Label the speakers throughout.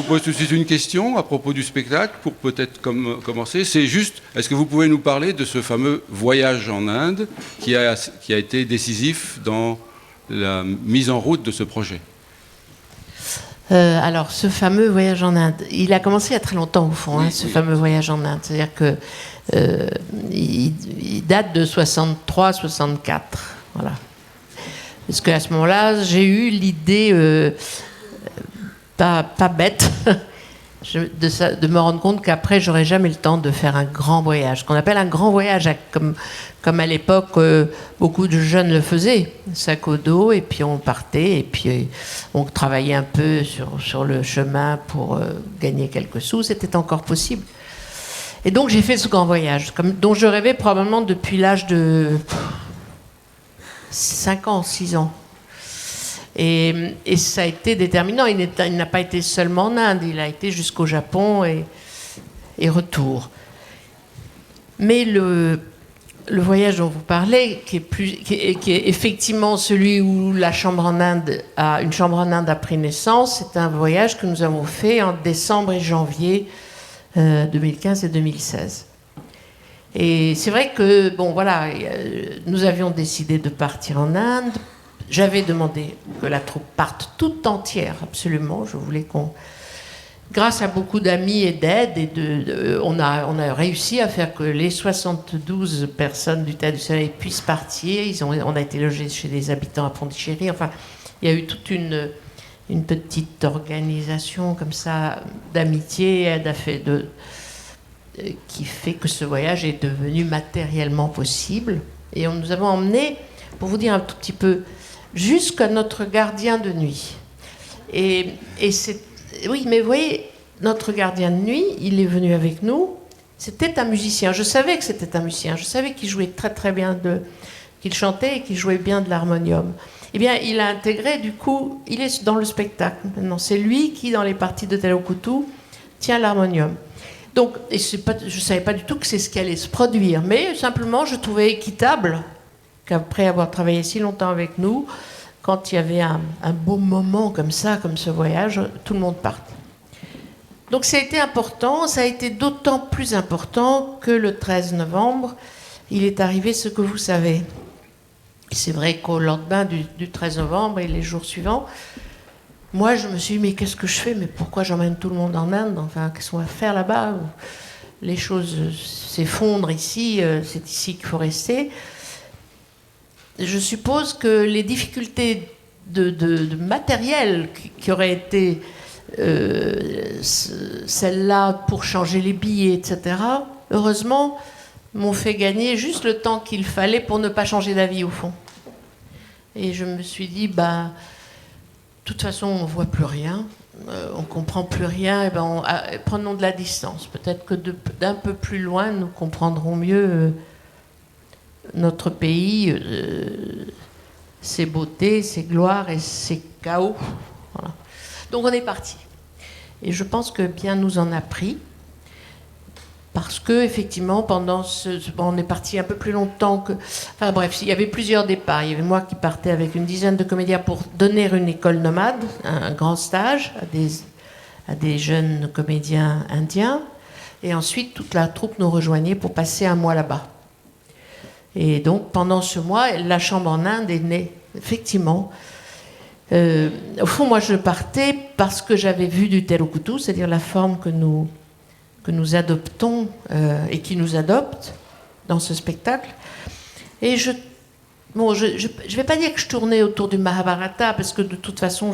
Speaker 1: pose tout de suite une question à propos du spectacle, pour peut-être commencer. C'est juste, est-ce que vous pouvez nous parler de ce fameux voyage en Inde qui a été décisif dans la mise en route de ce projet?
Speaker 2: Alors, ce fameux voyage en Inde, il a commencé il y a très longtemps, au fond,
Speaker 1: oui,
Speaker 2: ce fameux voyage en Inde. C'est-à-dire que il date de 63-64. Voilà. Parce qu'à ce moment-là, j'ai eu l'idée, pas bête, de me rendre compte qu'après, j'aurais jamais le temps de faire un grand voyage. Ce qu'on appelle un grand voyage, comme à l'époque, beaucoup de jeunes le faisaient. Sac au dos, et puis on partait, et puis on travaillait un peu sur le chemin pour gagner quelques sous. C'était encore possible. Et donc, j'ai fait ce grand voyage, dont je rêvais probablement depuis l'âge de 5 ans, 6 ans. Et ça a été déterminant. Il n'a pas été seulement en Inde, il a été jusqu'au Japon et retour. Mais le voyage dont vous parlez, qui est effectivement celui où une chambre en Inde a pris naissance, c'est un voyage que nous avons fait en décembre et janvier 2015 et 2016. Et c'est vrai que, bon, voilà, nous avions décidé de partir en Inde. J'avais demandé que la troupe parte toute entière, absolument. Je voulais grâce à beaucoup d'amis et d'aide, on a réussi à faire que les 72 personnes du Théâtre du Soleil puissent partir. On a été logés chez des habitants à Pondichéry. Enfin, il y a eu toute une petite organisation comme ça d'amitié qui fait que ce voyage est devenu matériellement possible. Et nous avons emmené, pour vous dire un tout petit peu, jusqu'à notre gardien de nuit. Et oui, mais vous voyez, notre gardien de nuit, il est venu avec nous. C'était un musicien. Je savais que c'était un musicien. Je savais qu'il jouait très très bien, qu'il chantait et qu'il jouait bien de l'harmonium. Eh bien, il a intégré, du coup, il est dans le spectacle maintenant. C'est lui qui, dans les parties de Telokutu, tient l'harmonium. Donc, je ne savais pas du tout que c'est ce qui allait se produire, mais simplement, je trouvais équitable qu'après avoir travaillé si longtemps avec nous, quand il y avait un beau moment comme ça, comme ce voyage, tout le monde parte. Donc, ça a été important. Ça a été d'autant plus important que le 13 novembre, il est arrivé ce que vous savez. C'est vrai qu'au lendemain du 13 novembre et les jours suivants, moi, je me suis dit, mais qu'est-ce que je fais? Mais pourquoi j'emmène tout le monde en Inde? Enfin, qu'est-ce qu'on va faire là-bas? Les choses s'effondrent ici, c'est ici qu'il faut rester. Je suppose que les difficultés de matériel qui auraient été celles-là pour changer les billets, etc., heureusement, m'ont fait gagner juste le temps qu'il fallait pour ne pas changer d'avis, au fond. Et je me suis dit, de toute façon, on ne voit plus rien, on ne comprend plus rien, et prenons de la distance. Peut-être que d'un peu plus loin, nous comprendrons mieux notre pays, ses beautés, ses gloires et ses chaos. Voilà. Donc on est parti. Et je pense que bien nous en a pris. Parce que, effectivement, on est parti un peu plus longtemps que... Enfin bref, il y avait plusieurs départs. Il y avait moi qui partais avec une dizaine de comédiens pour donner une école nomade, un grand stage à des jeunes comédiens indiens. Et ensuite, toute la troupe nous rejoignait pour passer un mois là-bas. Et donc, pendant ce mois, la chambre en Inde est née, effectivement. Au fond, moi, je partais parce que j'avais vu du Telokutu, c'est-à-dire la forme que nous adoptons et qui nous adopte dans ce spectacle. Et je ne vais pas dire que je tournais autour du Mahabharata, parce que de toute façon,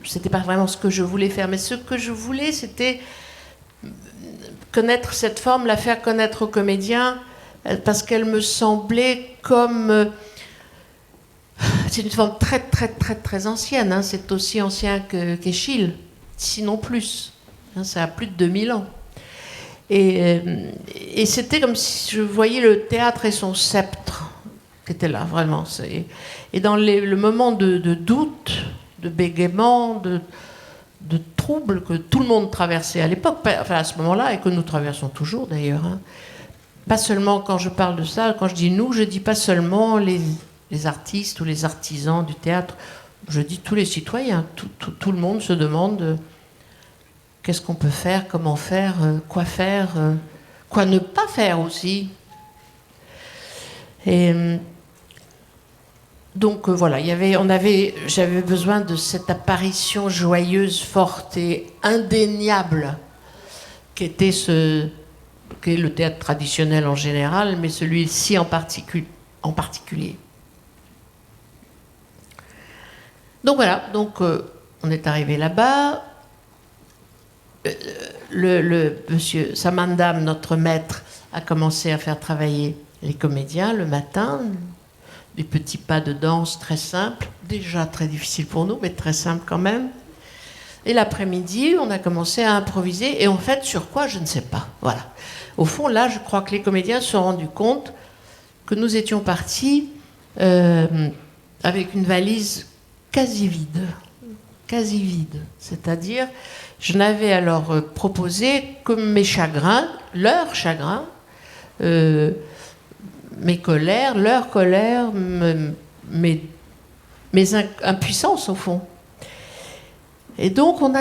Speaker 2: c'était pas vraiment ce que je voulais faire, mais ce que je voulais, c'était connaître cette forme, la faire connaître aux comédiens, parce qu'elle me semblait comme... c'est une forme très, très, très, très ancienne, hein. C'est aussi ancien qu'Échille, sinon plus. Hein, ça a plus de 2000 ans. Et c'était comme si je voyais le théâtre et son sceptre qui était là, vraiment. Et dans le moment de doute, de bégaiement, de trouble que tout le monde traversait à l'époque, enfin à ce moment-là, et que nous traversons toujours d'ailleurs. Hein. Pas seulement quand je parle de ça, quand je dis nous, je dis pas seulement les artistes ou les artisans du théâtre, je dis tous les citoyens. Tout le monde se demande qu'est-ce qu'on peut faire, comment faire, quoi ne pas faire aussi. Et donc voilà, j'avais besoin de cette apparition joyeuse, forte et indéniable qu'est le théâtre traditionnel en général, mais celui-ci en particulier. Donc voilà, on est arrivé là-bas. Le monsieur Samandam, notre maître, a commencé à faire travailler les comédiens le matin, des petits pas de danse très simples, déjà très difficiles pour nous, mais très simples quand même. Et l'après-midi, on a commencé à improviser, et en fait, sur quoi, je ne sais pas. Voilà. Au fond, là, je crois que les comédiens se sont rendus compte que nous étions partis avec une valise quasi vide. Quasi vide. C'est-à-dire, je n'avais alors proposé que mes chagrins, leurs chagrins, mes colères, leurs colères, mes impuissances au fond. Et donc on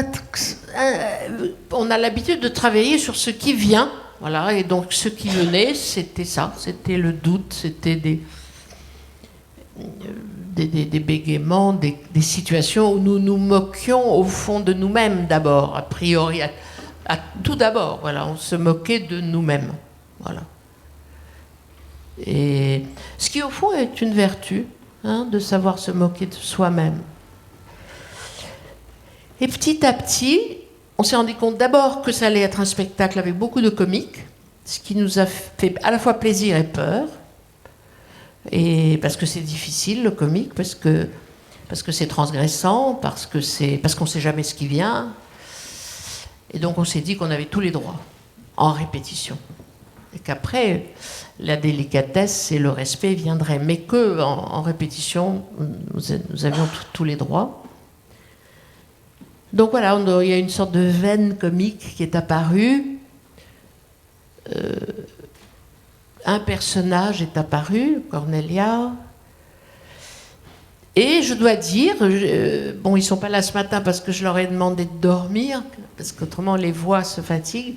Speaker 2: a l'habitude de travailler sur ce qui vient, voilà. Et donc ce qui venait, c'était ça, c'était le doute, c'était des bégaiements, des situations où nous nous moquions au fond de nous-mêmes d'abord, a priori, tout d'abord, voilà, on se moquait de nous-mêmes, voilà. Et ce qui, au fond, est une vertu, de savoir se moquer de soi-même. Et petit à petit, on s'est rendu compte d'abord que ça allait être un spectacle avec beaucoup de comiques, ce qui nous a fait à la fois plaisir et peur. Et parce que c'est difficile, le comique, parce que c'est transgressant, parce qu'on ne sait jamais ce qui vient. Et donc on s'est dit qu'on avait tous les droits, en répétition. Et qu'après, la délicatesse et le respect viendraient, mais qu'en répétition, nous avions tous les droits. Donc voilà, il y a une sorte de veine comique qui est apparue. Un personnage est apparu, Cornelia. Et je dois dire, bon, ils ne sont pas là ce matin parce que je leur ai demandé de dormir, parce qu'autrement les voix se fatiguent.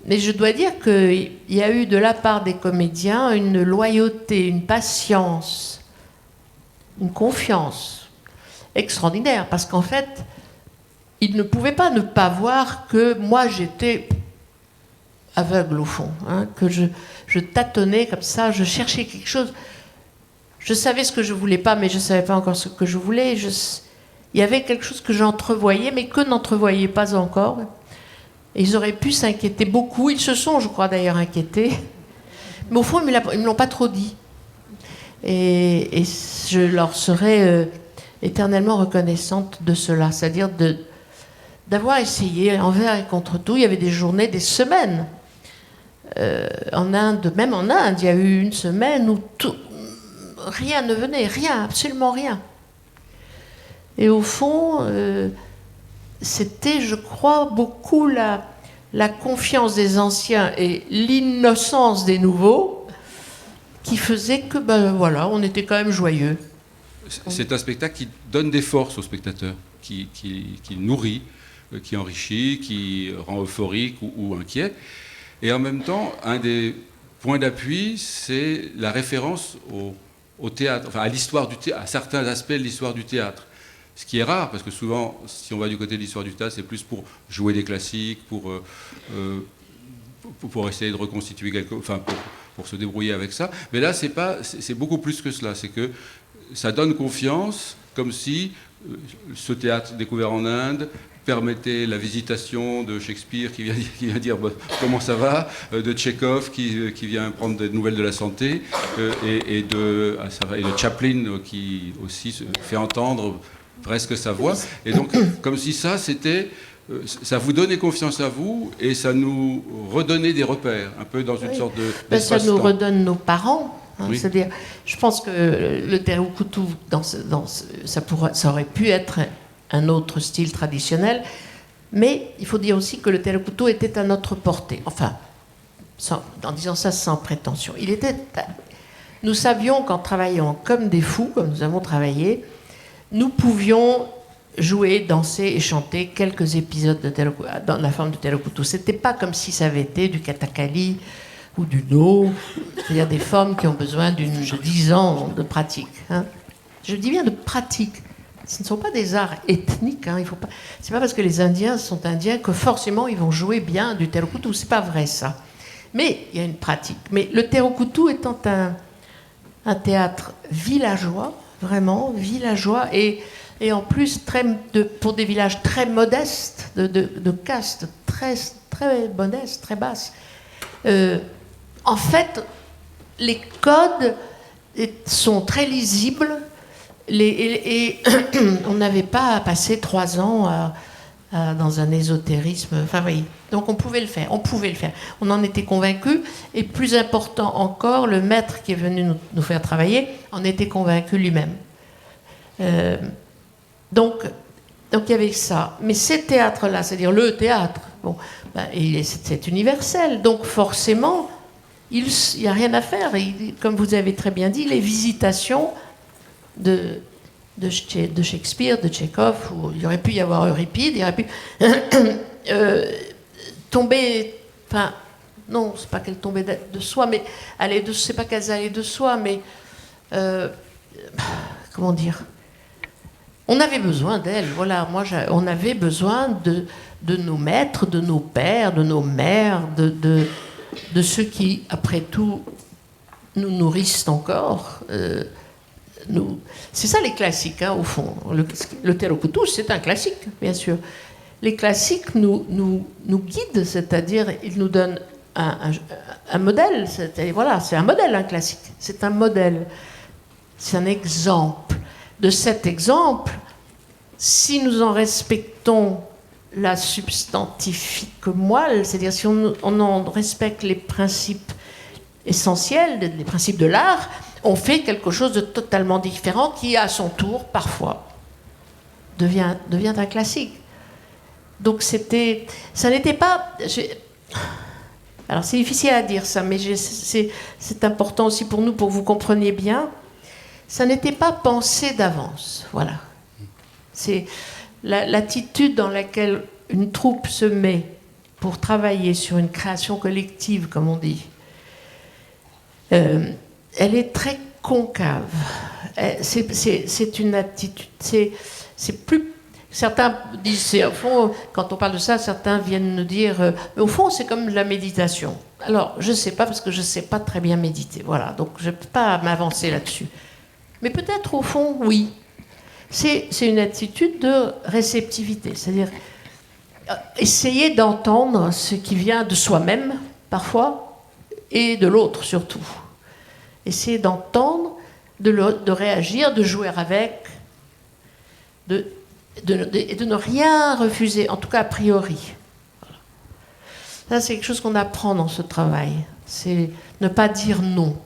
Speaker 2: Mais je dois dire qu'il y a eu de la part des comédiens une loyauté, une patience, une confiance extraordinaire. Parce qu'en fait, ils ne pouvaient pas ne pas voir que moi j'étais aveugle au fond, que je tâtonnais comme ça, je cherchais quelque chose. Je savais ce que je voulais pas, mais je ne savais pas encore ce que je voulais. Il y avait quelque chose que j'entrevoyais, mais que n'entrevoyais pas encore. Et ils auraient pu s'inquiéter beaucoup. Ils se sont, je crois, d'ailleurs inquiétés. Mais au fond, ils ne me l'ont pas trop dit. Et je leur serais éternellement reconnaissante de cela. C'est-à-dire d'avoir essayé, envers et contre tout. Il y avait des journées, des semaines. En Inde, même en Inde, il y a eu une semaine où rien ne venait. Rien, absolument rien. Et au fond... c'était, je crois, beaucoup la confiance des anciens et l'innocence des nouveaux qui faisait que, voilà, on était quand même joyeux.
Speaker 1: C'est un spectacle qui donne des forces aux spectateurs, qui nourrit, qui enrichit, qui rend euphorique ou inquiet. Et en même temps, un des points d'appui, c'est la référence au théâtre, enfin à l'histoire du théâtre, à certains aspects de l'histoire du théâtre. Ce qui est rare, parce que souvent, si on va du côté de l'histoire du théâtre, c'est plus pour jouer des classiques, pour essayer de reconstituer pour se débrouiller avec ça. Mais là, c'est beaucoup plus que cela. C'est que ça donne confiance, comme si ce théâtre découvert en Inde permettait la visitation de Shakespeare qui vient dire comment ça va, de Tchekhov qui vient prendre des nouvelles de la santé, et de Chaplin qui aussi se fait entendre presque sa voix. Et donc, comme si ça vous donnait confiance à vous et ça nous redonnait des repères, un peu dans une sorte
Speaker 2: ça nous redonne nos parents. Oui. C'est-à-dire, je pense que le Terukutu, ça aurait pu être un autre style traditionnel, mais il faut dire aussi que le Terukutu était à notre portée. Enfin, en disant ça sans prétention. Nous savions qu'en travaillant comme des fous, comme nous avons travaillé, nous pouvions jouer, danser et chanter quelques épisodes dans la forme de Terukutu. C'était pas comme si ça avait été du katakali ou du no, c'est-à-dire des formes qui ont besoin de 10 ans de pratique. Hein. Je dis bien de pratique. Ce ne sont pas des arts ethniques. Hein, c'est pas parce que les Indiens sont indiens que forcément ils vont jouer bien du Terukutu. C'est pas vrai ça. Mais il y a une pratique. Mais le Terukutu étant un théâtre villageois, vraiment villageois, et en plus pour des villages très modestes, de caste très, très modeste, très basse. En fait, les codes sont très lisibles et on n'avait pas à passer 3 ans dans un ésotérisme. Enfin, oui. Donc on pouvait le faire. On en était convaincus. Et plus important encore, le maître qui est venu nous faire travailler en était convaincu lui-même. Donc il y avait ça. Mais ces théâtres-là, c'est-à-dire le théâtre, bon, c'est universel. Donc forcément, il n'y a rien à faire. Comme vous avez très bien dit, les visitations de Shakespeare, de Tchekhov, où il aurait pu y avoir Euripide, il aurait pu tomber. Enfin, non, c'est pas qu'elle tombait de soi, mais c'est pas qu'elles allaient de soi, mais comment dire? On avait besoin d'elles. Voilà, on avait besoin de nos maîtres, de nos pères, de nos mères, de ceux qui, après tout, nous nourrissent encore. C'est ça les classiques, hein, au fond. Le Terukutu, c'est un classique, bien sûr. Les classiques nous guident, c'est-à-dire ils nous donnent un modèle. Voilà, c'est un modèle, un classique. C'est un modèle. C'est un exemple. De cet exemple, si nous en respectons la substantifique moelle, c'est-à-dire si on en respecte les principes essentiels, les principes de l'art, on fait quelque chose de totalement différent qui, à son tour, parfois, devient un classique. Donc ça n'était pas... Alors c'est difficile à dire ça, mais c'est important aussi pour nous, pour que vous compreniez bien. Ça n'était pas pensé d'avance, voilà. C'est l'attitude dans laquelle une troupe se met pour travailler sur une création collective, comme on dit. Elle est très concave. C'est une attitude. C'est plus. Certains disent, au fond, quand on parle de ça, certains viennent nous dire, au fond, c'est comme la méditation. Alors, je ne sais pas, parce que je ne sais pas très bien méditer. Voilà, donc je ne peux pas m'avancer là-dessus. Mais peut-être, au fond, oui. C'est une attitude de réceptivité, c'est-à-dire essayer d'entendre ce qui vient de soi-même, parfois, et de l'autre, surtout. Essayer d'entendre, de réagir, de jouer avec, et de ne rien refuser, en tout cas a priori. Voilà. Ça, c'est quelque chose qu'on apprend dans ce travail. C'est ne pas dire non.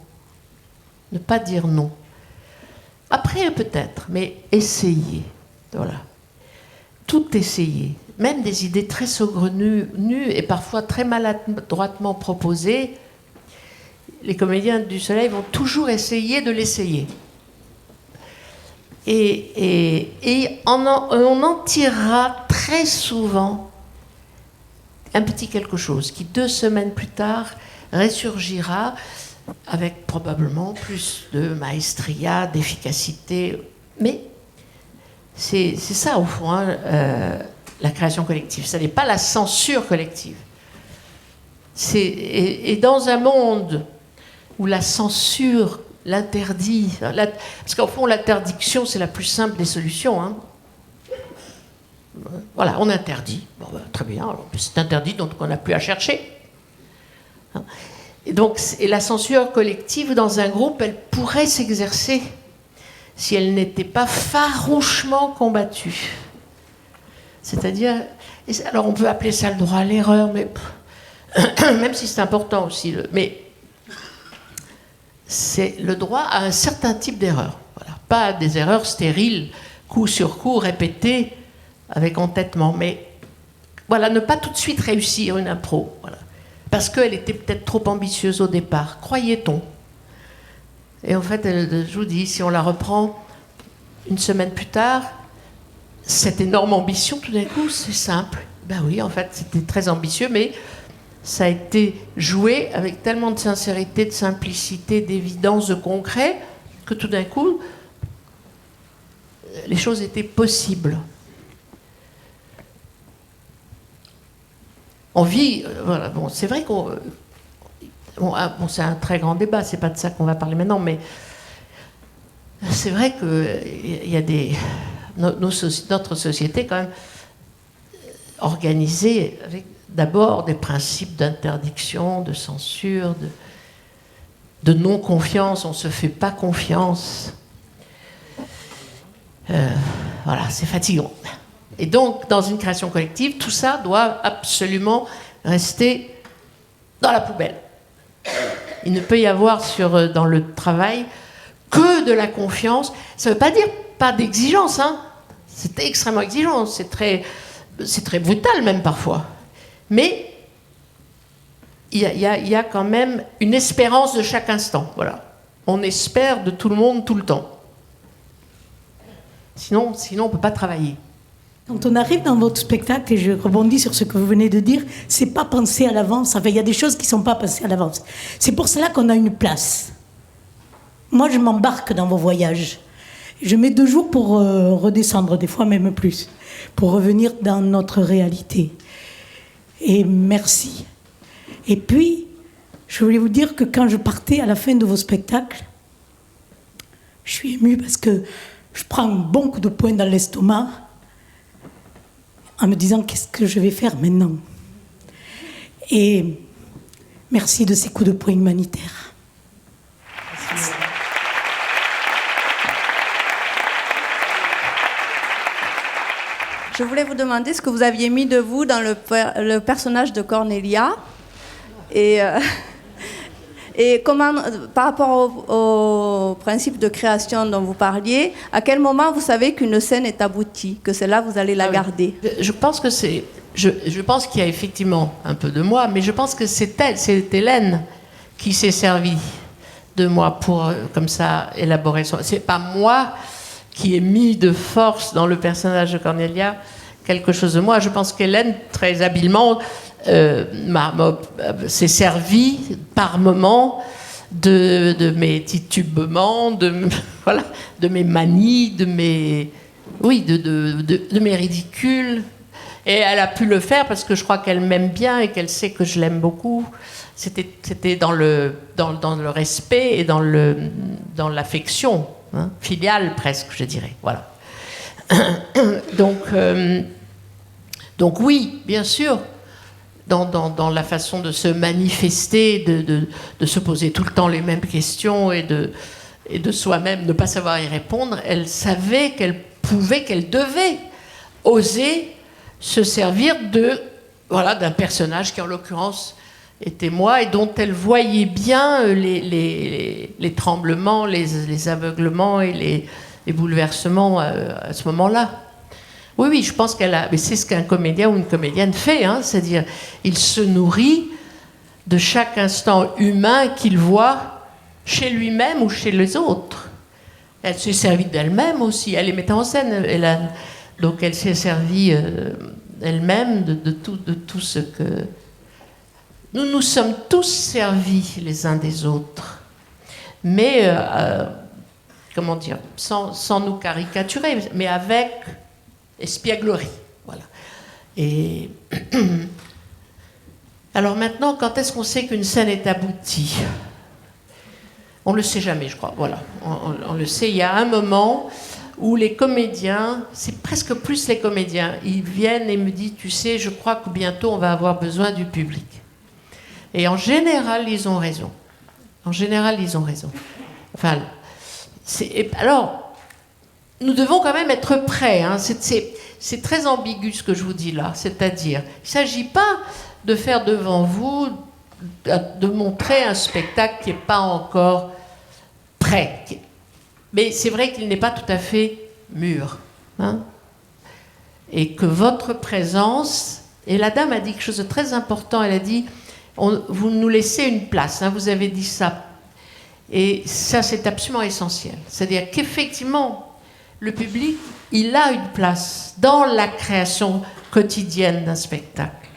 Speaker 2: Ne pas dire non. Après, peut-être, mais essayer. Voilà. Tout essayer. Même des idées très saugrenues et parfois très maladroitement proposées, les comédiens du Soleil vont toujours essayer de l'essayer. Et on en tirera très souvent un petit quelque chose qui, 2 semaines plus tard, ressurgira avec probablement plus de maestria, d'efficacité. Mais c'est ça, au fond, hein, la création collective. Ce n'est pas la censure collective. Et dans un monde où la censure, l'interdit, parce qu'au fond, l'interdiction, c'est la plus simple des solutions. Hein. Voilà, on interdit. Bon, très bien, c'est interdit, donc on n'a plus à chercher. Hein. Et la censure collective dans un groupe, elle pourrait s'exercer si elle n'était pas farouchement combattue. C'est-à-dire, alors on peut appeler ça le droit à l'erreur, mais même si c'est important aussi, mais c'est le droit à un certain type d'erreur. Voilà. Pas des erreurs stériles, coup sur coup, répétées, avec entêtement, mais voilà, ne pas tout de suite réussir une impro. Voilà. Parce qu'elle était peut-être trop ambitieuse au départ, croyait-on. Et en fait, je vous dis, si on la reprend 1 semaine plus tard, cette énorme ambition, tout d'un coup, c'est simple. Ben oui, en fait, c'était très ambitieux, mais ça a été joué avec tellement de sincérité, de simplicité, d'évidence, de concret, que tout d'un coup, les choses étaient possibles. On vit, voilà, bon, c'est vrai qu'on... Bon, c'est un très grand débat, c'est pas de ça qu'on va parler maintenant, mais c'est vrai qu'il y a des... Notre société, quand même, organisée avec d'abord des principes d'interdiction, de censure, de non-confiance, on ne se fait pas confiance. Voilà, c'est fatigant. Et donc, dans une création collective, tout ça doit absolument rester dans la poubelle. Il ne peut y avoir dans le travail que de la confiance. Ça ne veut pas dire pas d'exigence, hein. C'est extrêmement exigeant, c'est très brutal même parfois. Mais il y a quand même une espérance de chaque instant. Voilà. On espère de tout le monde tout le temps. Sinon on ne peut pas travailler.
Speaker 3: Quand on arrive dans votre spectacle, et je rebondis sur ce que vous venez de dire, c'est pas pensé à l'avance. Enfin, il y a des choses qui ne sont pas pensées à l'avance. C'est pour cela qu'on a une place. Moi, je m'embarque dans vos voyages. Je mets 2 jours pour redescendre, des fois même plus, pour revenir dans notre réalité. Et merci. Et puis, je voulais vous dire que quand je partais à la fin de vos spectacles, je suis émue parce que je prends un bon coup de poing dans l'estomac en me disant qu'est-ce que je vais faire maintenant. Et merci de ces coups de poing humanitaires. Merci.
Speaker 4: Je voulais vous demander ce que vous aviez mis de vous dans le personnage de Cornelia et comment, par rapport au principe de création dont vous parliez, à quel moment vous savez qu'une scène est aboutie, que celle-là vous allez la garder?
Speaker 2: Je pense que je pense qu'il y a effectivement un peu de moi, mais je pense que c'est Hélène qui s'est servie de moi pour comme ça élaborer son. C'est pas moi qui ai mis de force dans le personnage de Cornelia quelque chose de moi. Je pense qu'Hélène, très habilement, s'est servie par moments de mes titubements, de mes manies, de mes ridicules. Et elle a pu le faire parce que je crois qu'elle m'aime bien et qu'elle sait que je l'aime beaucoup. C'était dans le respect et dans l'affection. Hein, filiale presque, je dirais. Voilà. Donc oui, bien sûr, dans la façon de se manifester, de se poser tout le temps les mêmes questions et de soi-même ne pas savoir y répondre, elle savait qu'elle devait oser se servir d'un personnage qui en l'occurrence était moi et dont elle voyait bien les tremblements, les aveuglements et les bouleversements à ce moment-là. Oui, je pense mais c'est ce qu'un comédien ou une comédienne fait, hein, c'est-à-dire il se nourrit de chaque instant humain qu'il voit chez lui-même ou chez les autres. Elle s'est servie d'elle-même aussi, elle est mettant en scène, donc elle s'est servie elle-même de tout ce que... Nous nous sommes tous servis les uns des autres, mais, comment dire, sans nous caricaturer, mais avec espièglerie. Voilà. Et alors maintenant, quand est-ce qu'on sait qu'une scène est aboutie? On ne le sait jamais, je crois. Voilà. On le sait, il y a un moment où les comédiens, c'est presque plus les comédiens, ils viennent et me disent, tu sais, je crois que bientôt on va avoir besoin du public. Et en général, ils ont raison. En général, ils ont raison. Enfin, alors, nous devons quand même être prêts. Hein. C'est très ambigu ce que je vous dis là. C'est-à-dire, il ne s'agit pas de faire devant vous, de montrer un spectacle qui n'est pas encore prêt. Mais c'est vrai qu'il n'est pas tout à fait mûr. Hein. Et que votre présence... Et la dame a dit quelque chose de très important. Elle a dit... vous nous laissez une place, hein, vous avez dit ça. Et ça, c'est absolument essentiel. C'est-à-dire qu'effectivement, le public, il a une place dans la création quotidienne d'un spectacle.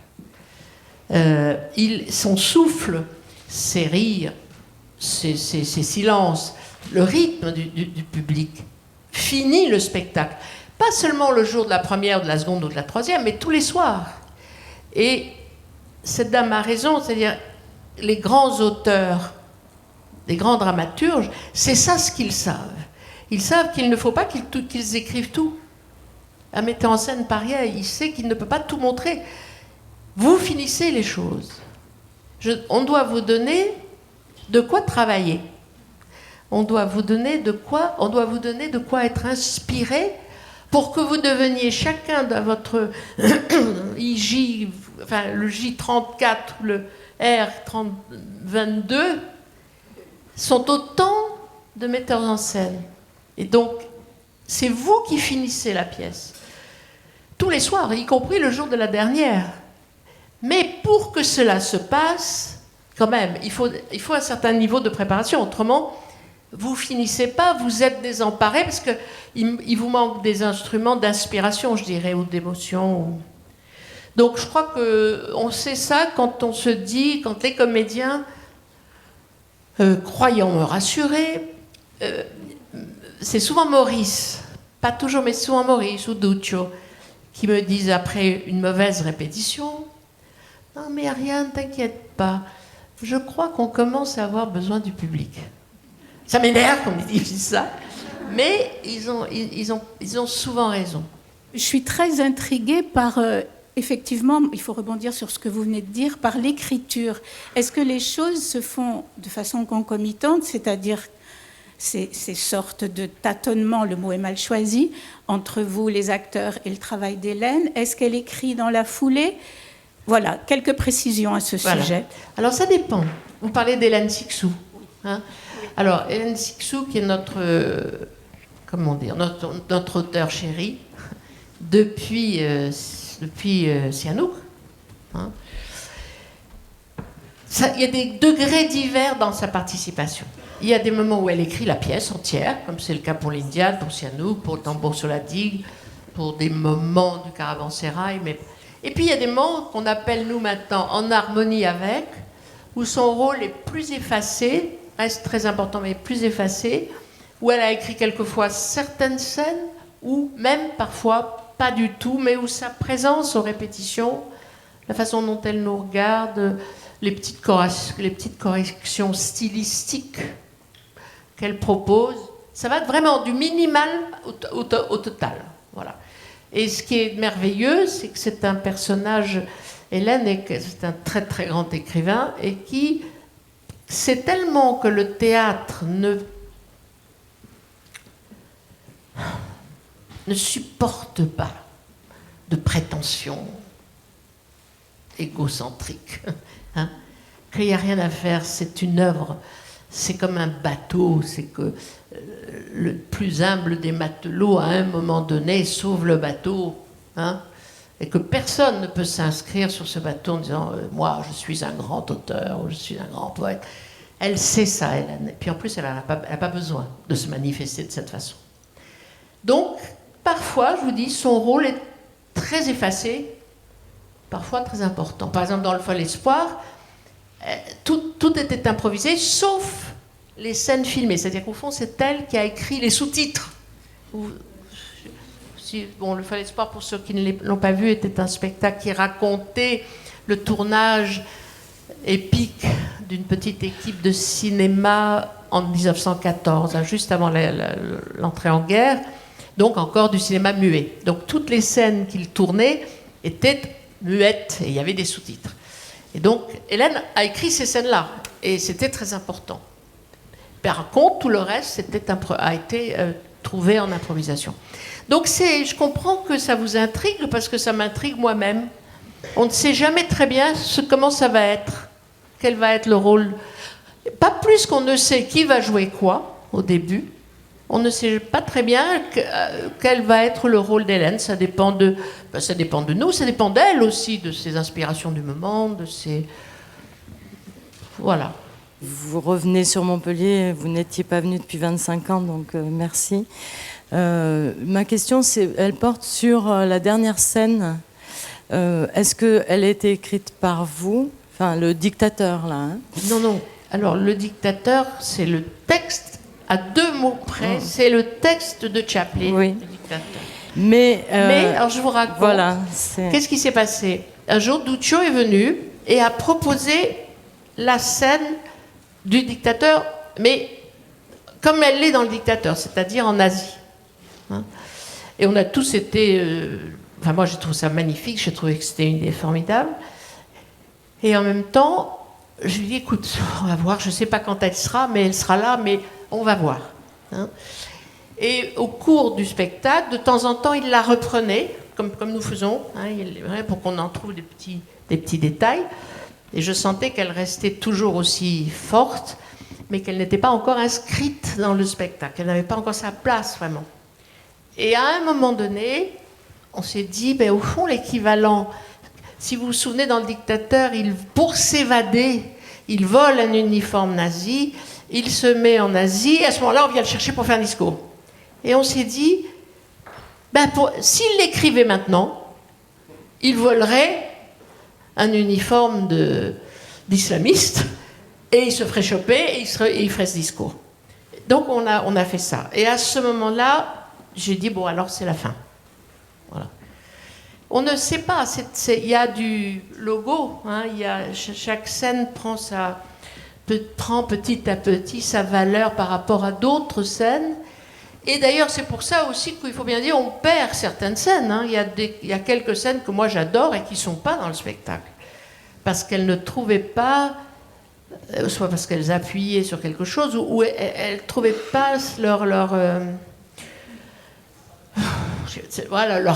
Speaker 2: Son souffle, ses rires, ses silences, le rythme du public finit le spectacle. Pas seulement le jour de la première, de la seconde ou de la troisième, mais tous les soirs. Et cette dame a raison, c'est-à-dire les grands auteurs, les grands dramaturges, c'est ça ce qu'ils savent. Ils savent qu'il ne faut pas qu'ils écrivent tout. Un metteur en scène pareil, il sait qu'il ne peut pas tout montrer. Vous finissez les choses. On doit vous donner de quoi travailler. On doit vous donner de quoi être inspiré pour que vous deveniez chacun de votre IJ, enfin le J34, le R22, sont autant de metteurs en scène. Et donc, c'est vous qui finissez la pièce. Tous les soirs, y compris le jour de la dernière. Mais pour que cela se passe, quand même, il faut un certain niveau de préparation. Autrement, vous finissez pas, vous êtes désemparés parce qu'il vous manque des instruments d'inspiration, je dirais, ou d'émotion. Donc je crois qu'on sait ça quand on se dit, quand les comédiens, croyant me rassurer, c'est souvent Maurice, pas toujours, mais souvent Maurice ou Duccio, qui me disent après une mauvaise répétition, « Non mais Ariane, t'inquiète pas, je crois qu'on commence à avoir besoin du public. » Ça m'énerve quand ils disent ça, mais ils ont souvent raison.
Speaker 5: Je suis très intriguée par, effectivement, il faut rebondir sur ce que vous venez de dire, par l'écriture. Est-ce que les choses se font de façon concomitante, c'est-à-dire ces sortes de tâtonnements, le mot est mal choisi, entre vous, les acteurs, et le travail d'Hélène? Est-ce qu'elle écrit dans la foulée? Voilà, quelques précisions à ce sujet.
Speaker 2: Alors ça dépend. Vous parlez d'Hélène Cixous. Hein? Alors, Hélène Cixous, qui est notre auteur chéri, depuis Sihanouk. Hein. Il y a des degrés divers dans sa participation. Il y a des moments où elle écrit la pièce entière, comme c'est le cas pour l'Indiade, pour Sihanouk, pour le Tambour sur la digue, pour des moments du Caravansérail. Et puis il y a des moments qu'on appelle, nous maintenant, en harmonie avec, où son rôle est plus effacé, reste très important, mais plus effacé, où elle a écrit quelquefois certaines scènes, ou même parfois pas du tout, mais où sa présence aux répétitions, la façon dont elle nous regarde, les petites corrections stylistiques qu'elle propose, ça va vraiment du minimal au total. Voilà. Et ce qui est merveilleux, c'est que c'est un personnage, Hélène, c'est un très très grand écrivain, et qui sait tellement que le théâtre ne supporte pas de prétentions égocentriques, hein, qu'il n'y a rien à faire, c'est une œuvre, c'est comme un bateau, c'est que le plus humble des matelots, à un moment donné, sauve le bateau, hein, et que personne ne peut s'inscrire sur ce bateau en disant « moi, je suis un grand auteur » ou « je suis un grand poète ». Elle sait ça, Hélène. Et puis en plus, elle n'a pas besoin de se manifester de cette façon. Donc, parfois, je vous dis, son rôle est très effacé, parfois très important. Par exemple, dans Le Fol Espoir, tout était improvisé, sauf les scènes filmées. C'est-à-dire qu'au fond, c'est elle qui a écrit les sous-titres. Le Fol Espoir, pour ceux qui ne l'ont pas vu, était un spectacle qui racontait le tournage épique d'une petite équipe de cinéma en 1914, juste avant l'entrée en guerre, donc encore du cinéma muet. Donc toutes les scènes qu'il tournait étaient muettes et il y avait des sous-titres. Et donc Hélène a écrit ces scènes-là et c'était très important. Par contre, tout le reste a été trouvé en improvisation. Donc je comprends que ça vous intrigue parce que ça m'intrigue moi-même. On ne sait jamais très bien comment ça va être, quel va être le rôle. Pas plus qu'on ne sait qui va jouer quoi au début. On ne sait pas très bien quel va être le rôle d'Hélène. Ça dépend de nous, ça dépend d'elle aussi, de ses inspirations du moment, de ses... Voilà.
Speaker 6: Vous revenez sur Montpellier, vous n'étiez pas venu depuis 25 ans, donc merci. Ma question, elle porte sur la dernière scène. Est-ce qu'elle a été écrite par vous? Enfin, le dictateur, là. Hein?
Speaker 2: Non, non. Alors, le dictateur, c'est le texte, à 2 mots près, c'est le texte de Chaplin,
Speaker 6: Oui.
Speaker 2: le dictateur.
Speaker 6: Mais
Speaker 2: alors je vous raconte.
Speaker 6: voilà,
Speaker 2: Qu'est-ce qui s'est passé? Un jour, Duccio est venu et a proposé la scène du dictateur, mais comme elle l'est dans le dictateur, c'est-à-dire en Asie. Hein. Et on a tous été... Enfin, moi, j'ai trouvé ça magnifique, j'ai trouvé que c'était une idée formidable. Et en même temps, je lui ai dit, écoute, on va voir, je ne sais pas quand elle sera là, mais on va voir. Hein. Et au cours du spectacle, de temps en temps, il la reprenait, comme nous faisons, hein, pour qu'on en trouve des petits détails. Et je sentais qu'elle restait toujours aussi forte, mais qu'elle n'était pas encore inscrite dans le spectacle. Elle n'avait pas encore sa place, vraiment. Et à un moment donné, on s'est dit, ben, au fond, l'équivalent, si vous vous souvenez, dans le dictateur, pour s'évader, il vole un uniforme nazi, il se met en Asie, et à ce moment-là, on vient le chercher pour faire un discours. Et on s'est dit, ben s'il l'écrivait maintenant, il volerait un uniforme d'islamiste, et il se ferait choper, et il ferait ce discours. Donc on a fait ça. Et à ce moment-là, j'ai dit, bon, alors c'est la fin. Voilà. On ne sait pas, il y a du logo, hein, chaque scène prend petit à petit sa valeur par rapport à d'autres scènes. Et d'ailleurs, c'est pour ça aussi qu'il faut bien dire, on perd certaines scènes. Hein. Il y a quelques scènes que moi j'adore et qui ne sont pas dans le spectacle. Parce qu'elles ne trouvaient pas, soit parce qu'elles appuyaient sur quelque chose, ou elles ne trouvaient pas leur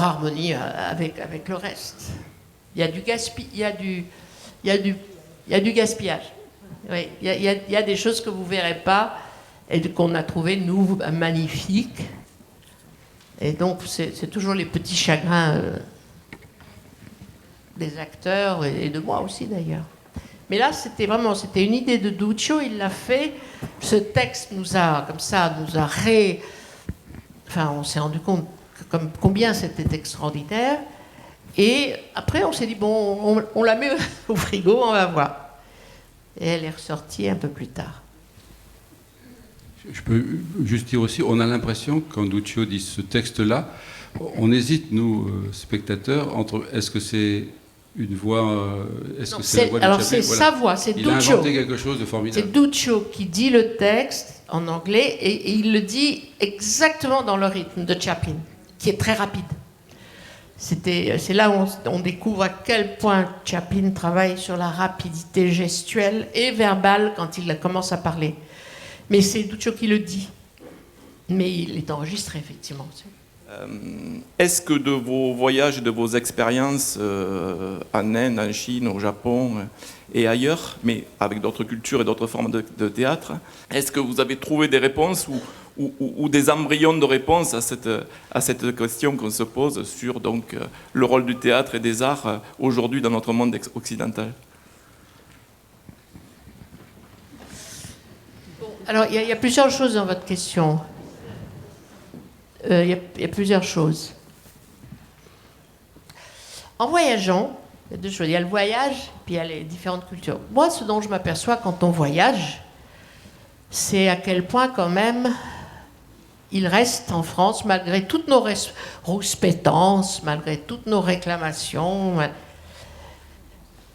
Speaker 2: harmonie avec le reste. Il y a du gaspillage. Oui, il y a des choses que vous ne verrez pas et qu'on a trouvé, nous, magnifiques. Et donc, c'est toujours les petits chagrins des acteurs et de moi aussi, d'ailleurs. Mais là, c'était une idée de Duccio, il l'a fait. Ce texte Enfin, on s'est rendu compte combien c'était extraordinaire. Et après, on s'est dit, bon, on la met au frigo, on va voir. Et elle est ressortie un peu plus tard.
Speaker 1: Je peux juste dire aussi, on a l'impression, quand Duccio dit ce texte-là, on hésite, nous, spectateurs, entre est-ce que c'est une voix... c'est la voix de
Speaker 2: alors
Speaker 1: Chaplin,
Speaker 2: c'est sa voix, c'est
Speaker 1: Il
Speaker 2: Duccio.
Speaker 1: a inventé quelque chose de formidable.
Speaker 2: C'est Duccio qui dit le texte en anglais et il le dit exactement dans le rythme de Chaplin, qui est très rapide. C'est là où on découvre à quel point Chaplin travaille sur la rapidité gestuelle et verbale quand il commence à parler. Mais c'est Duccio qui le dit. Mais il est enregistré, effectivement.
Speaker 7: Est-ce que de vos voyages, de vos expériences en Inde, en Chine, au Japon et ailleurs, mais avec d'autres cultures et d'autres formes de théâtre, est-ce que vous avez trouvé des réponses ou des embryons de réponses à cette question qu'on se pose sur donc, le rôle du théâtre et des arts aujourd'hui dans notre monde occidental?
Speaker 2: Alors, il y a plusieurs choses dans votre question. Il y a plusieurs choses. En voyageant, il y a deux choses. Il y a le voyage, puis il y a les différentes cultures. Moi, ce dont je m'aperçois quand on voyage, c'est à quel point, quand même, il reste en France, malgré toutes nos rouspétances, malgré toutes nos réclamations,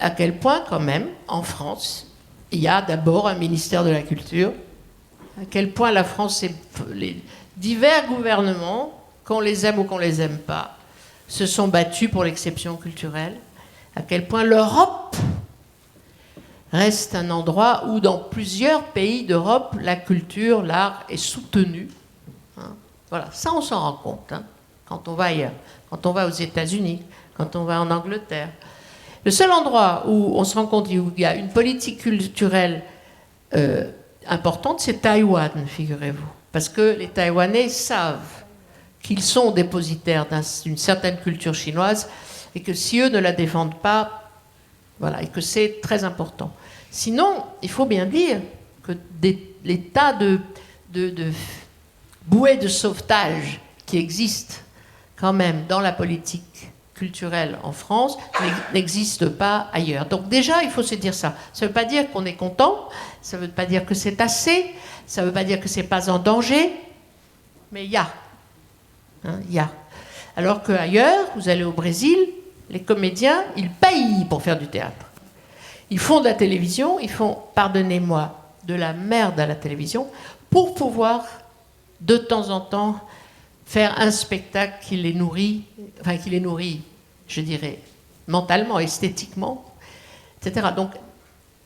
Speaker 2: à quel point, quand même, en France, il y a d'abord un ministère de la Culture, à quel point la France, les divers gouvernements, qu'on les aime ou qu'on les aime pas, se sont battus pour l'exception culturelle, à quel point l'Europe reste un endroit où dans plusieurs pays d'Europe, la culture, l'art est soutenu. Hein. Voilà, ça on s'en rend compte hein, quand on va ailleurs, quand on va aux États-Unis, quand on va en Angleterre. Le seul endroit où on se rend compte où il y a une politique culturelle importante, c'est Taïwan, figurez-vous. Parce que les Taïwanais savent qu'ils sont dépositaires d'une certaine culture chinoise et que si eux ne la défendent pas, voilà, et que c'est très important. Sinon, il faut bien dire que les tas de bouées de sauvetage qui existe quand même dans la politique culturelle en France n'existe pas ailleurs. Donc déjà, il faut se dire ça. Ça ne veut pas dire qu'on est content, ça ne veut pas dire que c'est assez, ça ne veut pas dire que c'est pas en danger, mais il y a. Hein, il y a. Alors qu'ailleurs, vous allez au Brésil, les comédiens, ils payent pour faire du théâtre. Ils font de la télévision, ils font, pardonnez-moi, de la merde à la télévision, pour pouvoir, de temps en temps, faire un spectacle qui les nourrit, je dirais, mentalement, esthétiquement, etc. Donc,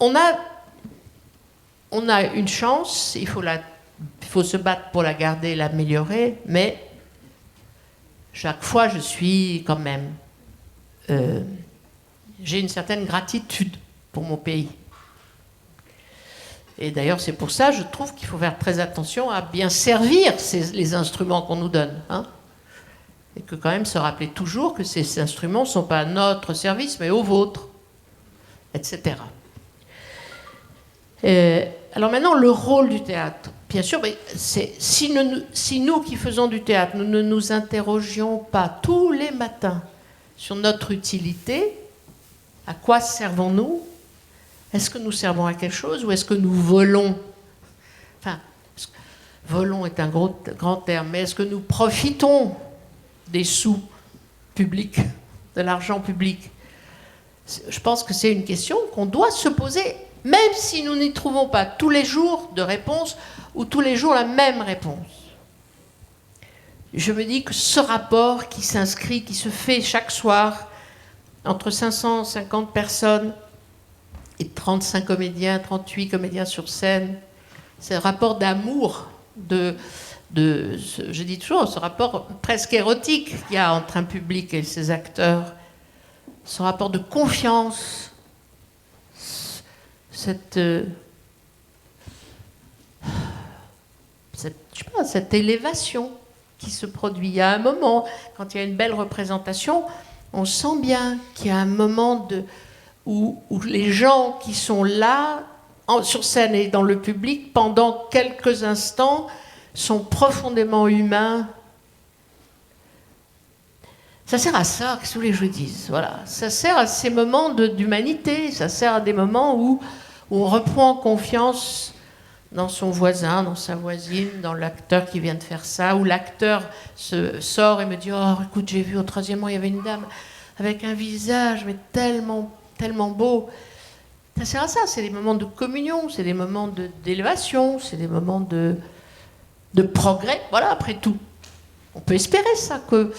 Speaker 2: on a une chance, il faut se battre pour la garder, l'améliorer, mais chaque fois, je suis quand même... j'ai une certaine gratitude pour mon pays. Et d'ailleurs, c'est pour ça, je trouve qu'il faut faire très attention à bien servir les instruments qu'on nous donne. Hein, et que quand même se rappeler toujours que ces instruments ne sont pas à notre service, mais au vôtre, etc. Alors maintenant, le rôle du théâtre. Bien sûr, mais si nous qui faisons du théâtre, nous ne nous interrogions pas tous les matins sur notre utilité, à quoi servons-nous? Est-ce que nous servons à quelque chose ou est-ce que nous volons? Enfin, volons est un grand terme, mais est-ce que nous profitons des sous publics, de l'argent public? Je pense que c'est une question qu'on doit se poser, même si nous n'y trouvons pas tous les jours de réponse ou tous les jours la même réponse. Je me dis que ce rapport qui s'inscrit, qui se fait chaque soir entre 550 personnes et 35 comédiens, 38 comédiens sur scène, c'est un rapport d'amour, je dis toujours, ce rapport presque érotique qu'il y a entre un public et ses acteurs, ce rapport de confiance, cette élévation qui se produit. Il y a un moment, quand il y a une belle représentation, on sent bien qu'il y a un moment où les gens qui sont là, sur scène et dans le public, pendant quelques instants, sont profondément humains. Ça sert à ça, qu'est-ce que vous voulez que je vous dise? Voilà. Ça sert à ces moments d'humanité, ça sert à des moments où on reprend confiance dans son voisin, dans sa voisine, dans l'acteur qui vient de faire ça, où l'acteur sort et me dit « Oh, écoute, j'ai vu au 3e rang, il y avait une dame avec un visage, mais tellement, tellement beau. » Ça sert à ça, c'est des moments de communion, c'est des moments d'élévation, c'est des moments de progrès. Voilà, après tout. On peut espérer ça, que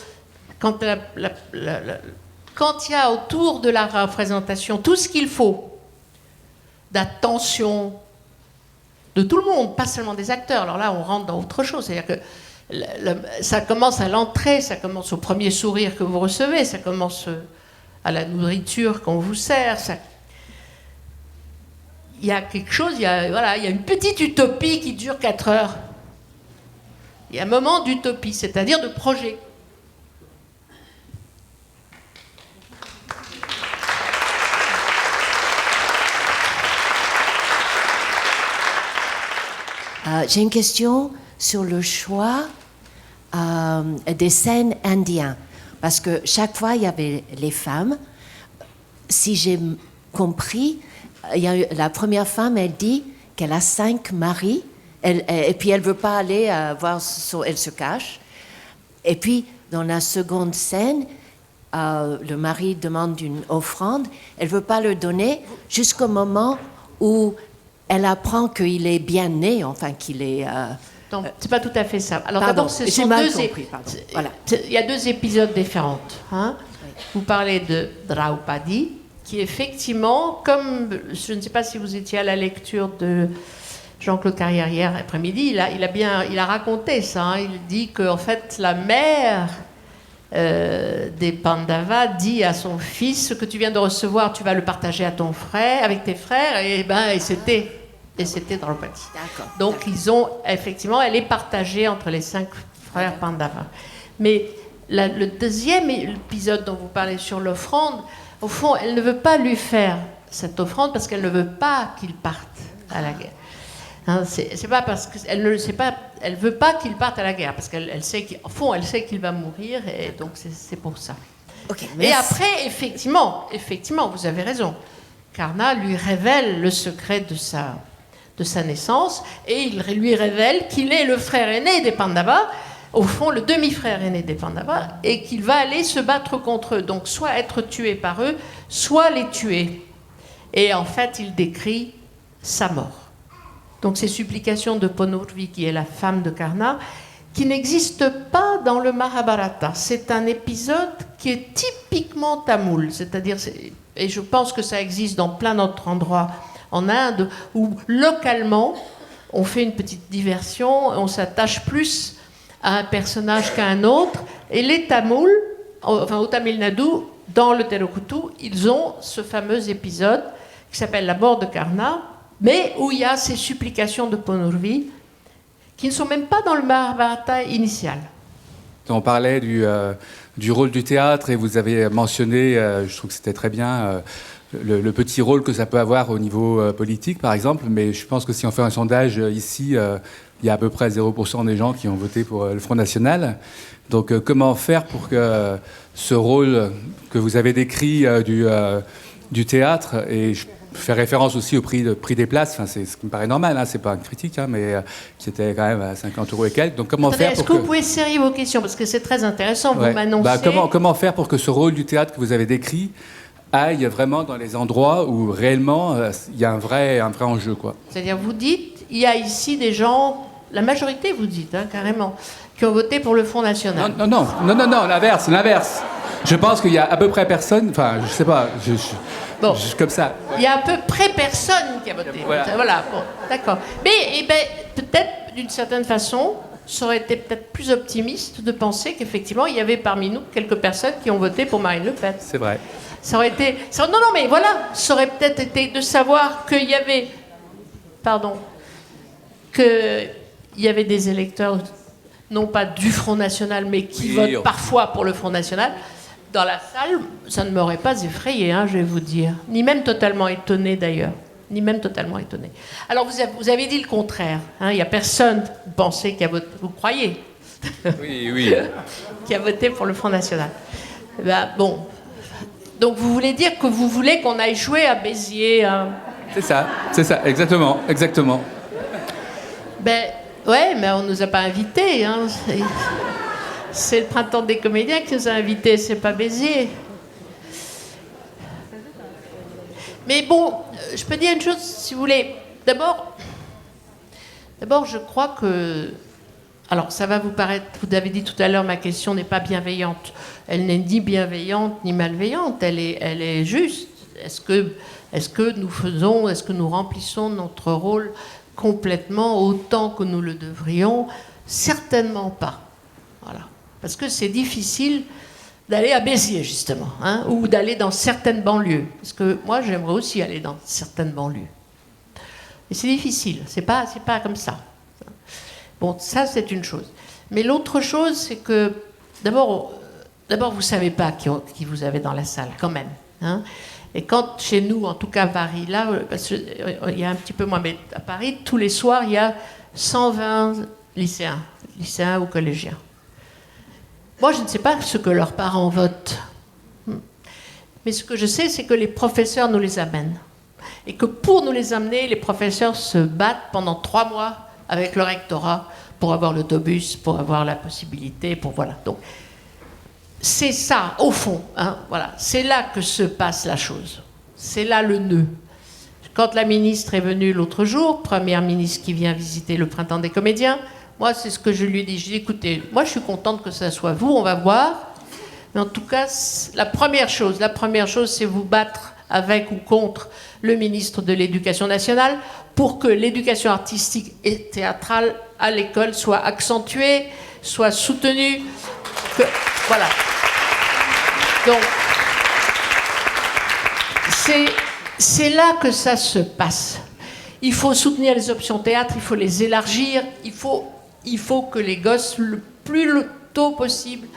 Speaker 2: quand il y a autour de la représentation tout ce qu'il faut, d'attention, de tout le monde, pas seulement des acteurs. Alors là, on rentre dans autre chose. C'est-à-dire que ça commence à l'entrée, ça commence au premier sourire que vous recevez, ça commence à la nourriture qu'on vous sert. Il y a quelque chose, il y a une petite utopie qui dure 4 heures. Il y a un moment d'utopie, c'est-à-dire de projet.
Speaker 8: J'ai une question sur le choix des scènes indiennes. Parce que chaque fois, il y avait les femmes. Si j'ai compris, la première femme, elle dit qu'elle a 5 maris. Et puis, elle ne veut pas aller voir, elle se cache. Et puis, dans la seconde scène, le mari demande une offrande. Elle ne veut pas le donner jusqu'au moment où elle apprend qu'il est bien né, enfin qu'il est...
Speaker 2: Non, c'est pas tout à fait ça. Alors
Speaker 8: pardon,
Speaker 2: d'abord,
Speaker 8: j'ai mal compris, pardon. Voilà.
Speaker 2: Il y a 2 épisodes différents. Hein. Oui. Vous parlez de Draupadi, qui effectivement, comme je ne sais pas si vous étiez à la lecture de Jean-Claude Carrière hier après-midi, il a raconté ça. Hein. Il dit qu'en fait, la mère des Pandavas dit à son fils: ce que tu viens de recevoir, tu vas le partager avec tes frères. Et c'était Draupadi. Donc ils ont effectivement, elle est partagée entre les 5 frères Pandavas. Mais le deuxième épisode dont vous parlez sur l'offrande, au fond, elle ne veut pas lui faire cette offrande parce qu'elle ne veut pas qu'il parte à la guerre. Hein, c'est pas parce qu'elle ne sait pas, elle veut pas qu'il parte à la guerre, parce qu'elle sait qu'au fond, elle sait qu'il va mourir, et donc c'est pour ça.
Speaker 8: Ok,
Speaker 2: Et
Speaker 8: merci.
Speaker 2: après, effectivement, vous avez raison. Karna lui révèle le secret de sa naissance, et il lui révèle qu'il est le frère aîné des Pandavas, au fond le demi-frère aîné des Pandavas, et qu'il va aller se battre contre eux. Donc soit être tué par eux, soit les tuer. Et en fait, il décrit sa mort. Donc ces supplications de Ponurvi, qui est la femme de Karna, qui n'existe pas dans le Mahabharata. C'est un épisode qui est typiquement tamoul, c'est-à-dire, et je pense que ça existe dans plein d'autres endroits en Inde, où localement, on fait une petite diversion, on s'attache plus à un personnage qu'à un autre, et les Tamouls, enfin au Tamil Nadu, dans le Telukutu, ils ont ce fameux épisode qui s'appelle la mort de Karna, mais où il y a ces supplications de Ponurvi, qui ne sont même pas dans le Mahabharata initial.
Speaker 9: On parlait du rôle du théâtre et vous avez mentionné, je trouve que c'était très bien, le petit rôle que ça peut avoir au niveau politique, par exemple. Mais je pense que si on fait un sondage ici, il y a à peu près 0% des gens qui ont voté pour le Front National. Donc comment faire pour que ce rôle que vous avez décrit du théâtre, et je fais référence aussi au prix des places, enfin, c'est ce qui me paraît normal, hein, c'est pas une critique, hein, mais qui était quand même à 50 € et quelques. Donc comment faire
Speaker 2: Est-ce que vous pouvez serrer vos questions, parce que c'est très intéressant,
Speaker 9: Ouais.
Speaker 2: vous m'annoncez...
Speaker 9: Comment faire pour que ce rôle du théâtre que vous avez décrit aille vraiment dans les endroits où réellement il y a un vrai enjeu, quoi.
Speaker 2: C'est-à-dire, vous dites, il y a ici des gens, la majorité, vous dites, hein, carrément, qui ont voté pour le Front National.
Speaker 9: Non, l'inverse. Je pense qu'il y a à peu près personne, enfin, je sais pas,
Speaker 2: Bon.
Speaker 9: comme ça.
Speaker 2: Il y a à peu près personne qui a voté. Voilà, bon, d'accord. Mais peut-être, d'une certaine façon, ça aurait été peut-être plus optimiste de penser qu'effectivement, il y avait parmi nous quelques personnes qui ont voté pour Marine Le Pen.
Speaker 9: C'est vrai.
Speaker 2: Ça aurait été... Non, mais voilà, ça aurait peut-être été de savoir qu'il y avait... Pardon. Qu'il y avait des électeurs, non pas du Front National, mais qui votent parfois pour le Front National. Dans la salle, ça ne m'aurait pas effrayé, hein, je vais vous dire. Ni même totalement étonné, d'ailleurs. Ni même totalement étonné. Alors, vous avez dit le contraire. Hein, il n'y a personne, vous pensez, qui a voté... Vous croyez
Speaker 9: Oui.
Speaker 2: qui a voté pour le Front National. Ben, bon... Donc vous voulez dire que vous voulez qu'on aille jouer à Béziers, hein?
Speaker 9: C'est ça, exactement.
Speaker 2: Ben ouais, mais on nous a pas invités, hein. C'est le Printemps des comédiens qui nous a invités, c'est pas Béziers. Mais bon, je peux dire une chose, si vous voulez. D'abord, je crois que... Alors, ça va vous paraître... Vous avez dit tout à l'heure, ma question n'est pas bienveillante. Elle n'est ni bienveillante ni malveillante. Elle est juste. Est-ce que nous remplissons notre rôle complètement autant que nous le devrions? Certainement pas. Voilà. Parce que c'est difficile d'aller à Béziers, justement, hein, ou d'aller dans certaines banlieues. Parce que moi, j'aimerais aussi aller dans certaines banlieues. Mais c'est difficile. C'est pas comme ça. Bon, ça, c'est une chose. Mais l'autre chose, c'est que, d'abord, vous ne savez pas qui vous avez dans la salle, quand même. Hein. Et quand, chez nous, en tout cas à Paris, là, parce qu'il y a un petit peu moins, mais à Paris, tous les soirs, il y a 120 lycéens ou collégiens. Moi, je ne sais pas ce que leurs parents votent. Mais ce que je sais, c'est que les professeurs nous les amènent. Et que pour nous les amener, les professeurs se battent pendant 3 mois avec le rectorat pour avoir l'autobus, pour avoir la possibilité, voilà. Donc, c'est ça, au fond, hein, voilà. C'est là que se passe la chose. C'est là le nœud. Quand la ministre est venue l'autre jour, première ministre qui vient visiter le Printemps des comédiens, moi, c'est ce que je lui ai dit. Je lui ai dit, écoutez, moi, je suis contente que ça soit vous, on va voir. Mais en tout cas, la première chose, c'est vous battre avec ou contre le ministre de l'Éducation nationale pour que l'éducation artistique et théâtrale à l'école soit accentuée, soit soutenue. Voilà. Donc, c'est là que ça se passe. Il faut soutenir les options théâtre, il faut les élargir, il faut que les gosses, le plus tôt possible,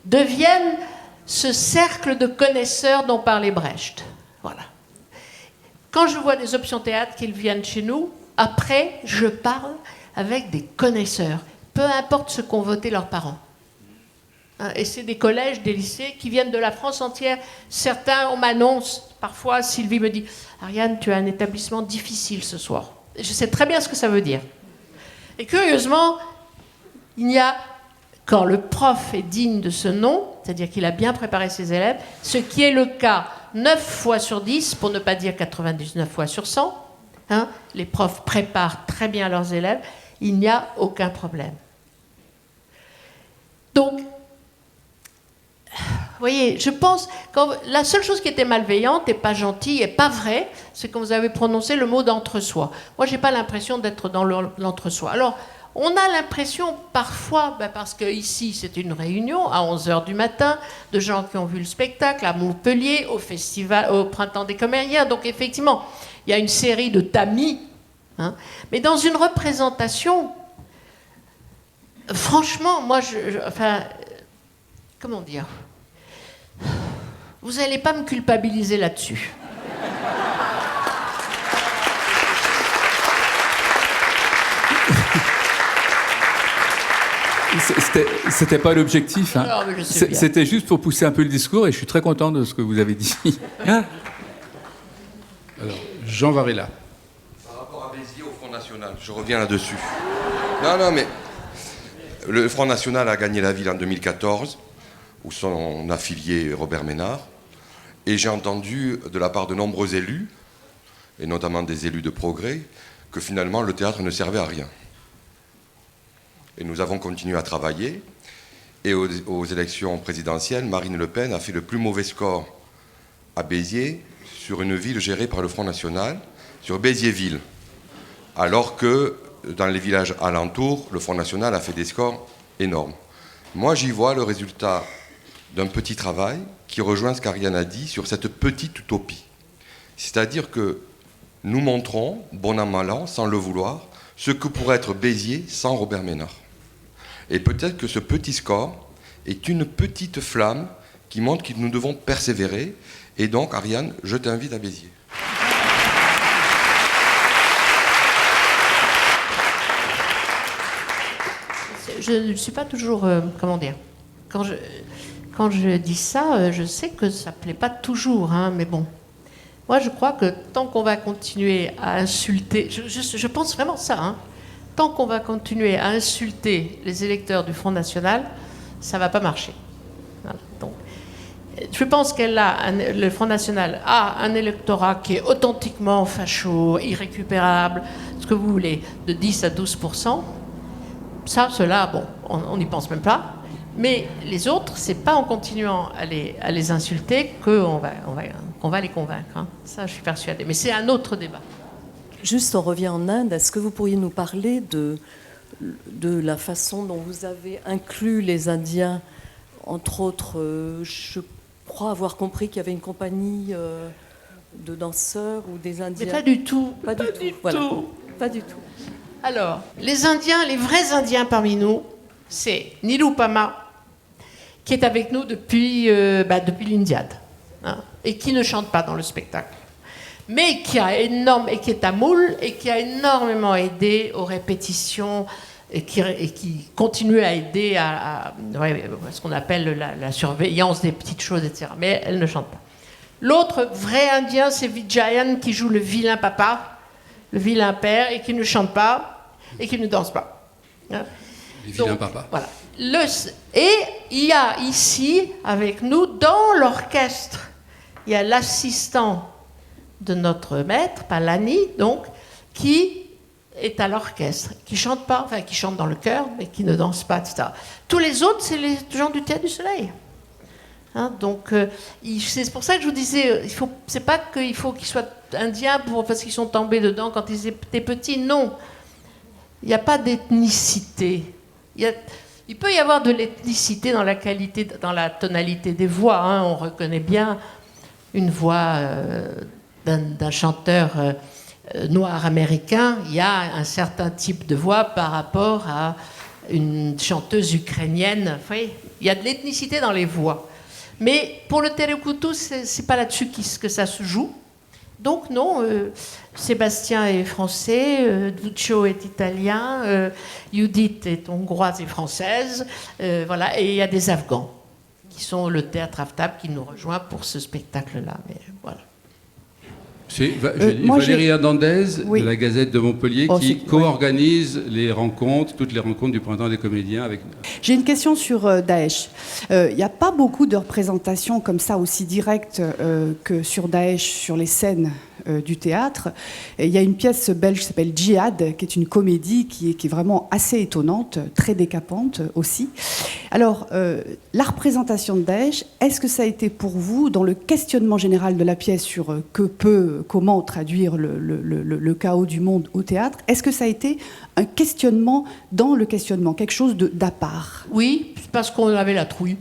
Speaker 2: deviennent ce cercle de connaisseurs dont parlait Brecht. Voilà. Quand je vois des options théâtre qui viennent chez nous, Après, je parle avec des connaisseurs, peu importe ce qu'ont voté leurs parents. Hein, et c'est des collèges, des lycées qui viennent de la France entière. Certains, on m'annonce, parfois Sylvie me dit « Ariane, tu as un établissement difficile ce soir ». Je sais très bien ce que ça veut dire. Et curieusement, il y a, quand le prof est digne de ce nom, c'est-à-dire qu'il a bien préparé ses élèves, ce qui est le cas 9 fois sur 10, pour ne pas dire 99 fois sur 100, hein, les profs préparent très bien leurs élèves, il n'y a aucun problème. Donc, vous voyez, je pense que la seule chose qui était malveillante et pas gentille et pas vraie, c'est quand vous avez prononcé le mot d'entre-soi. Moi, je n'ai pas l'impression d'être dans l'entre-soi. Alors, on a l'impression parfois, parce qu'ici c'est une réunion à 11h du matin, de gens qui ont vu le spectacle à Montpellier, au festival, au Printemps des Comédiens. Donc effectivement, il y a une série de tamis. Hein, mais dans une représentation, franchement, moi, enfin, comment dire ? Vous n'allez pas me culpabiliser là-dessus.
Speaker 9: C'était pas l'objectif. Hein.
Speaker 2: Non, mais je sais bien.
Speaker 9: C'était juste pour pousser un peu le discours et je suis très content de ce que vous avez dit.
Speaker 1: Alors, Jean Varela.
Speaker 10: Par rapport à Béziers au Front National, je reviens là-dessus. Non, mais le Front National a gagné la ville en 2014, où son affilié Robert Ménard. Et j'ai entendu de la part de nombreux élus, et notamment des élus de Progrès, que finalement le théâtre ne servait à rien. Et nous avons continué à travailler. Et aux élections présidentielles, Marine Le Pen a fait le plus mauvais score à Béziers sur une ville gérée par le Front National, sur Béziers-Ville. Alors que dans les villages alentours, le Front National a fait des scores énormes. Moi, j'y vois le résultat d'un petit travail qui rejoint ce qu'Ariane a dit sur cette petite utopie. C'est-à-dire que nous montrons, bon an, mal an, sans le vouloir, ce que pourrait être Béziers sans Robert Ménard. Et peut-être que ce petit score est une petite flamme qui montre que nous devons persévérer. Et donc, Ariane, je t'invite à Béziers.
Speaker 2: Je ne suis pas toujours, comment dire, quand je dis ça, je sais que ça ne plaît pas toujours, hein, mais bon. Moi, je crois que tant qu'on va continuer à insulter, je pense vraiment ça, hein, tant qu'on va continuer à insulter les électeurs du Front National, ça ne va pas marcher. Voilà. Donc, je pense le Front National a un électorat qui est authentiquement facho, irrécupérable, ce que vous voulez, de 10 à 12%. Ça, cela, bon, on n'y pense même pas. Mais les autres, c'est pas en continuant à les insulter qu'on va les convaincre. Hein. Ça, je suis persuadée. Mais c'est un autre débat.
Speaker 6: Juste, on revient en Inde. Est-ce que vous pourriez nous parler de la façon dont vous avez inclus les Indiens, entre autres, je crois avoir compris qu'il y avait une compagnie de danseurs ou des Indiens.
Speaker 2: Mais pas du tout.
Speaker 6: Pas du tout. Voilà. Pas du tout.
Speaker 2: Alors, les Indiens, les vrais Indiens parmi nous, c'est Nilupama, qui est avec nous depuis l'Indiade, hein, et qui ne chante pas dans le spectacle, mais qui est à Moule et qui a énormément aidé aux répétitions et qui continue à aider à ce qu'on appelle la surveillance des petites choses, etc. Mais elle ne chante pas. L'autre vrai Indien, c'est Vijayan, qui joue le vilain papa, le vilain père, et qui ne chante pas et qui ne danse pas. Hein.
Speaker 1: Les vilains papas.
Speaker 2: Voilà. Et il y a ici, avec nous, dans l'orchestre, il y a l'assistant de notre maître, Palani, donc, qui est à l'orchestre, qui chante pas, enfin qui chante dans le chœur, mais qui ne danse pas, etc. Tous les autres, c'est les gens du Théâtre du Soleil. Hein, donc, c'est pour ça que je vous disais, c'est pas qu'il faut qu'ils soient indiens parce qu'ils sont tombés dedans quand ils étaient petits, non. Il n'y a pas d'ethnicité. Il peut y avoir de l'ethnicité dans la qualité, dans la tonalité des voix. Hein. On reconnaît bien une voix d'un chanteur noir américain. Il y a un certain type de voix par rapport à une chanteuse ukrainienne. Oui, il y a de l'ethnicité dans les voix. Mais pour le Telukutu, c'est pas là-dessus que ça se joue. Donc non, Sébastien est français, Duccio est italien, Judith est hongroise et française, voilà, et il y a des Afghans qui sont le théâtre Aftab qui nous rejoint pour ce spectacle-là. Mais voilà.
Speaker 1: C'est Valérie Hernandez de la Gazette de Montpellier qui co-organise les rencontres, toutes les rencontres du Printemps des comédiens avec nous.
Speaker 11: J'ai une question sur Daesh. Il n'y a pas beaucoup de représentations comme ça aussi directes que sur Daesh sur les scènes du théâtre. Et il y a une pièce belge qui s'appelle Djihad, qui est une comédie qui est vraiment assez étonnante, très décapante aussi. Alors, la représentation de Daesh, est-ce que ça a été pour vous, dans le questionnement général de la pièce sur comment traduire le chaos du monde au théâtre, est-ce que ça a été un questionnement dans le questionnement, quelque chose d'à part?
Speaker 2: Oui, parce qu'on avait la trouille.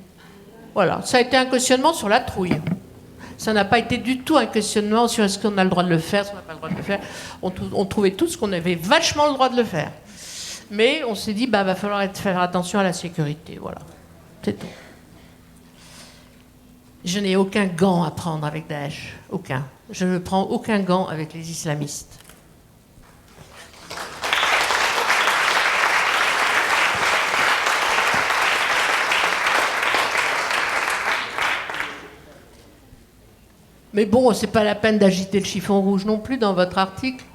Speaker 2: Voilà, ça a été un questionnement sur la trouille. Ça n'a pas été du tout un questionnement sur est-ce qu'on a le droit de le faire, est-ce qu'on n'a pas le droit de le faire. On trouvait tous qu'on avait vachement le droit de le faire. Mais on s'est dit, va falloir faire attention à la sécurité. Voilà, c'est tout. Je n'ai aucun gant à prendre avec Daesh. Aucun. Je ne prends aucun gant avec les islamistes. Mais bon, c'est pas la peine d'agiter le chiffon rouge non plus dans votre article.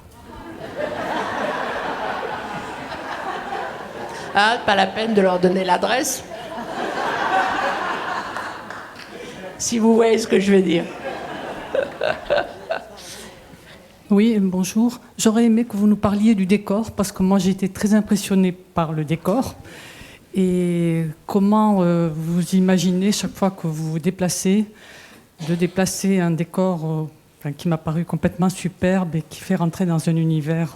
Speaker 2: Ah, pas la peine de leur donner l'adresse. Si vous voyez ce que je veux dire.
Speaker 12: Oui, bonjour. J'aurais aimé que vous nous parliez du décor, parce que moi j'ai été très impressionnée par le décor. Et comment vous imaginez, chaque fois que vous vous déplacez, de déplacer un décor qui m'a paru complètement superbe et qui fait rentrer dans un univers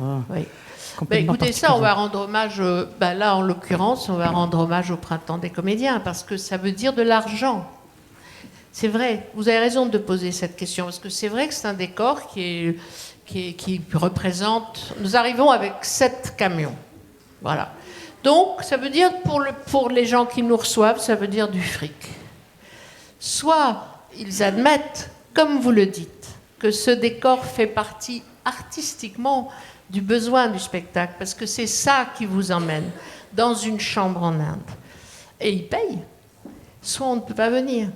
Speaker 12: complètement
Speaker 2: écoutez, ça, on va rendre hommage, là en l'occurrence, on va rendre hommage au Printemps des comédiens, parce que ça veut dire de l'argent. C'est vrai, vous avez raison de poser cette question, parce que c'est vrai que c'est un décor qui représente... Nous arrivons avec 7 camions. Voilà. Donc, ça veut dire, pour les gens qui nous reçoivent, ça veut dire du fric. Soit ils admettent, comme vous le dites, que ce décor fait partie artistiquement du besoin du spectacle, parce que c'est ça qui vous emmène dans une chambre en Inde. Et ils payent. Soit on ne peut pas venir.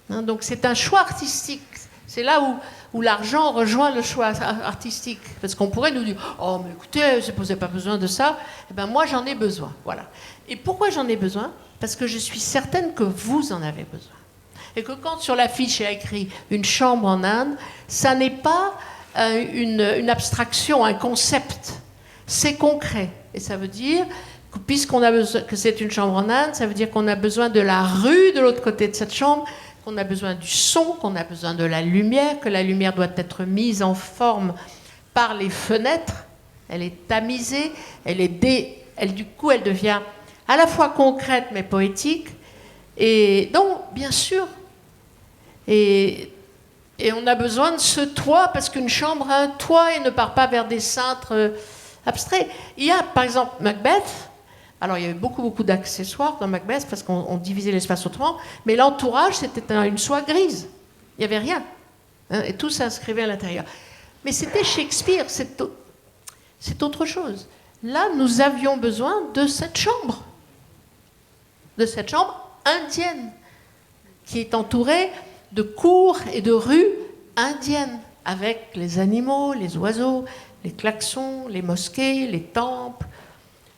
Speaker 2: Donc c'est un choix artistique. C'est là où l'argent rejoint le choix artistique. Parce qu'on pourrait nous dire « Oh, mais écoutez, vous n'avez pas besoin de ça. » Eh bien, moi, j'en ai besoin. Voilà. Et pourquoi j'en ai besoin? Parce que je suis certaine que vous en avez besoin. Et que quand sur l'affiche est écrit « une chambre en Inde », ça n'est pas une abstraction, un concept. C'est concret. Et ça veut dire que puisqu'on a besoin que c'est une chambre en Inde, ça veut dire qu'on a besoin de la rue de l'autre côté de cette chambre, qu'on a besoin du son, qu'on a besoin de la lumière, que la lumière doit être mise en forme par les fenêtres. Elle est tamisée, du coup, elle devient à la fois concrète mais poétique. Et donc, bien sûr, et on a besoin de ce toit, parce qu'une chambre a un toit et ne part pas vers des cintres abstraits. Il y a, par exemple, Macbeth. Alors, il y avait beaucoup d'accessoires dans Macbeth, parce qu'on divisait l'espace autrement, mais l'entourage, c'était une soie grise. Il n'y avait rien. Et tout s'inscrivait à l'intérieur. Mais c'était Shakespeare, c'est autre chose. Là, nous avions besoin de cette chambre indienne, qui est entourée de cours et de rues indiennes, avec les animaux, les oiseaux, les klaxons, les mosquées, les temples,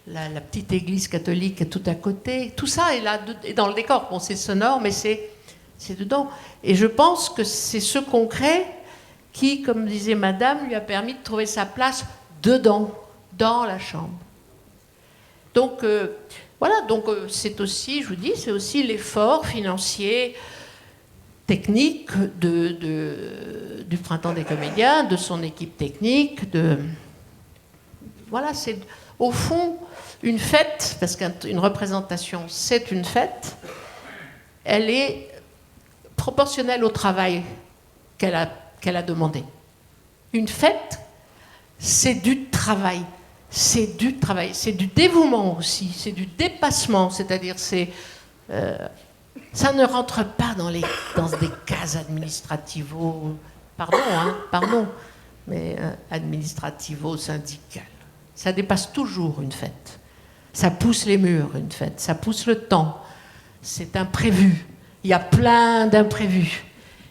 Speaker 2: la petite église catholique est tout à côté. Tout ça est là, est dans le décor. Bon, c'est sonore, mais c'est dedans. Et je pense que c'est ce concret qui, comme disait Madame, lui a permis de trouver sa place dedans, dans la chambre. Donc, voilà, donc c'est aussi, je vous dis, c'est aussi l'effort financier, technique du Printemps des comédiens, de son équipe technique, voilà, c'est au fond une fête, parce qu'une représentation, c'est une fête, elle est proportionnelle au travail qu'elle a demandé. Une fête, c'est du travail. C'est du travail, c'est du dévouement aussi, c'est du dépassement, c'est-à-dire ça ne rentre pas dans des cases administratives. Pardon, mais administrativo-syndicale. Ça dépasse toujours une fête. Ça pousse les murs, une fête. Ça pousse le temps. C'est imprévu. Il y a plein d'imprévus.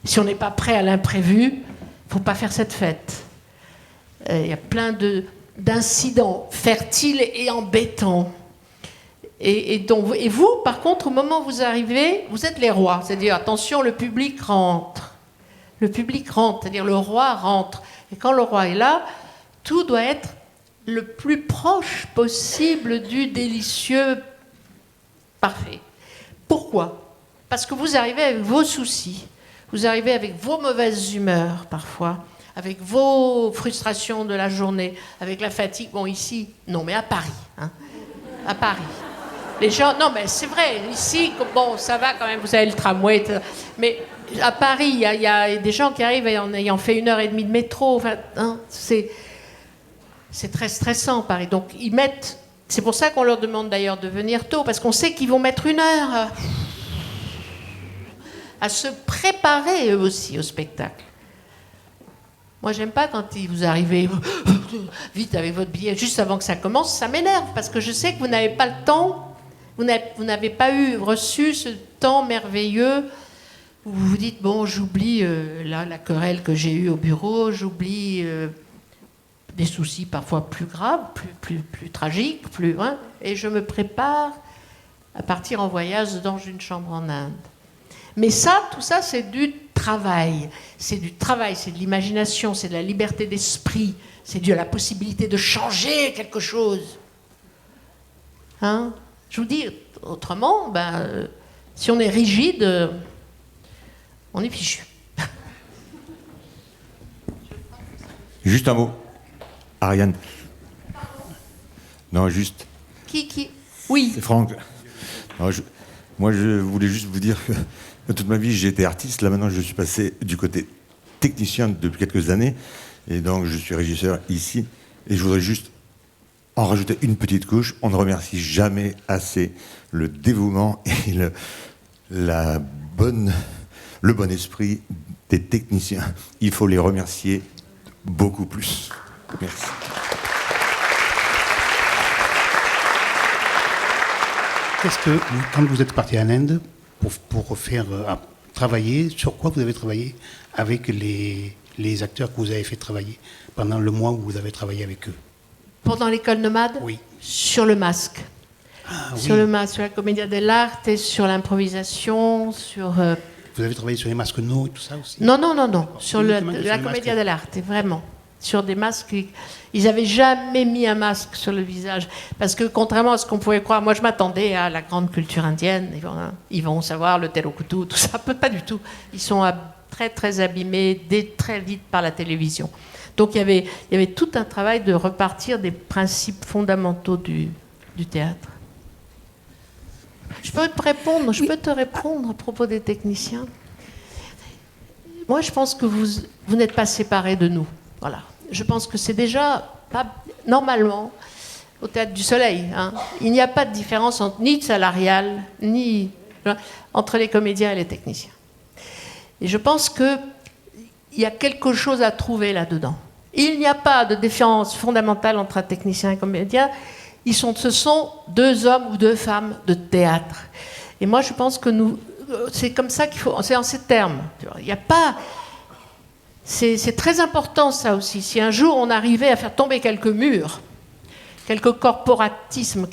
Speaker 2: Si on n'est pas prêt à l'imprévu, il ne faut pas faire cette fête. Il y a plein d'incidents fertiles et embêtants. Et vous, par contre, au moment où vous arrivez, vous êtes les rois. C'est-à-dire, attention, le public rentre. Le public rentre, c'est-à-dire le roi rentre. Et quand le roi est là, tout doit être le plus proche possible du délicieux parfait. Pourquoi ? Parce que vous arrivez avec vos soucis, vous arrivez avec vos mauvaises humeurs parfois, avec vos frustrations de la journée, avec la fatigue. Bon, ici, non, mais à Paris. Hein, à Paris. Les gens, non, mais c'est vrai, ici, bon, ça va quand même, vous avez le tramway, etc. Mais à Paris, il y a des gens qui arrivent en ayant fait 1h30 de métro. Enfin, hein, c'est très stressant, Paris. Donc, ils mettent. C'est pour ça qu'on leur demande d'ailleurs de venir tôt, parce qu'on sait qu'ils vont mettre 1 heure à se préparer eux aussi au spectacle. Moi, j'aime pas quand vous arrivez vite avec votre billet juste avant que ça commence. Ça m'énerve parce que je sais que vous n'avez pas le temps. Vous n'avez pas reçu ce temps merveilleux où vous vous dites, bon, j'oublie la querelle que j'ai eue au bureau, j'oublie des soucis parfois plus graves, plus tragiques, et je me prépare à partir en voyage dans une chambre en Inde. Mais tout ça, c'est du travail. C'est du travail, c'est de l'imagination, c'est de la liberté d'esprit, c'est de la possibilité de changer quelque chose. Hein ? Je vous dis, autrement, si on est rigide, on est fichu.
Speaker 13: Juste un mot. Ariane. Non, juste.
Speaker 2: Qui Oui.
Speaker 13: C'est Franck. Non, moi, je voulais juste vous dire que toute ma vie, j'ai été artiste. Là, maintenant, je suis passé du côté technicien depuis quelques années. Et donc, je suis régisseur ici. Et je voudrais juste en rajouter une petite couche. On ne remercie jamais assez le dévouement et le bon esprit des techniciens. Il faut les remercier beaucoup plus. Merci.
Speaker 14: Qu'est-ce que, quand vous êtes parti en Inde pour faire travailler, sur quoi vous avez travaillé avec les acteurs que vous avez fait travailler pendant le mois où vous avez travaillé avec eux?
Speaker 2: Pendant l'école nomade?
Speaker 14: Oui.
Speaker 2: Sur le masque. Sur le masque, sur la commedia dell'arte, sur l'improvisation, sur...
Speaker 14: Vous avez travaillé sur les masques no et tout ça aussi?
Speaker 2: Non. Sur la commedia dell'arte, vraiment. Sur des masques. Ils n'avaient jamais mis un masque sur le visage. Parce que contrairement à ce qu'on pouvait croire, moi je m'attendais à la grande culture indienne. Ils vont savoir le telokutu, tout ça. Pas du tout. Ils sont très très abîmés très vite par la télévision. Donc il y avait tout un travail de repartir des principes fondamentaux du théâtre. Je peux te répondre à propos des techniciens. Moi, je pense que vous n'êtes pas séparés de nous. Voilà. Je pense que c'est déjà pas normalement au Théâtre du Soleil. Hein, il n'y a pas de différence ni de salariale ni entre les comédiens et les techniciens. Et je pense que il y a quelque chose à trouver là-dedans. Il n'y a pas de différence fondamentale entre un technicien et un comédien. Ce sont 2 hommes ou 2 femmes de théâtre. Et moi, je pense que c'est comme ça qu'il faut... C'est en ces termes. Il n'y a pas... C'est très important, ça aussi. Si un jour, on arrivait à faire tomber quelques murs, quelques corporatismes,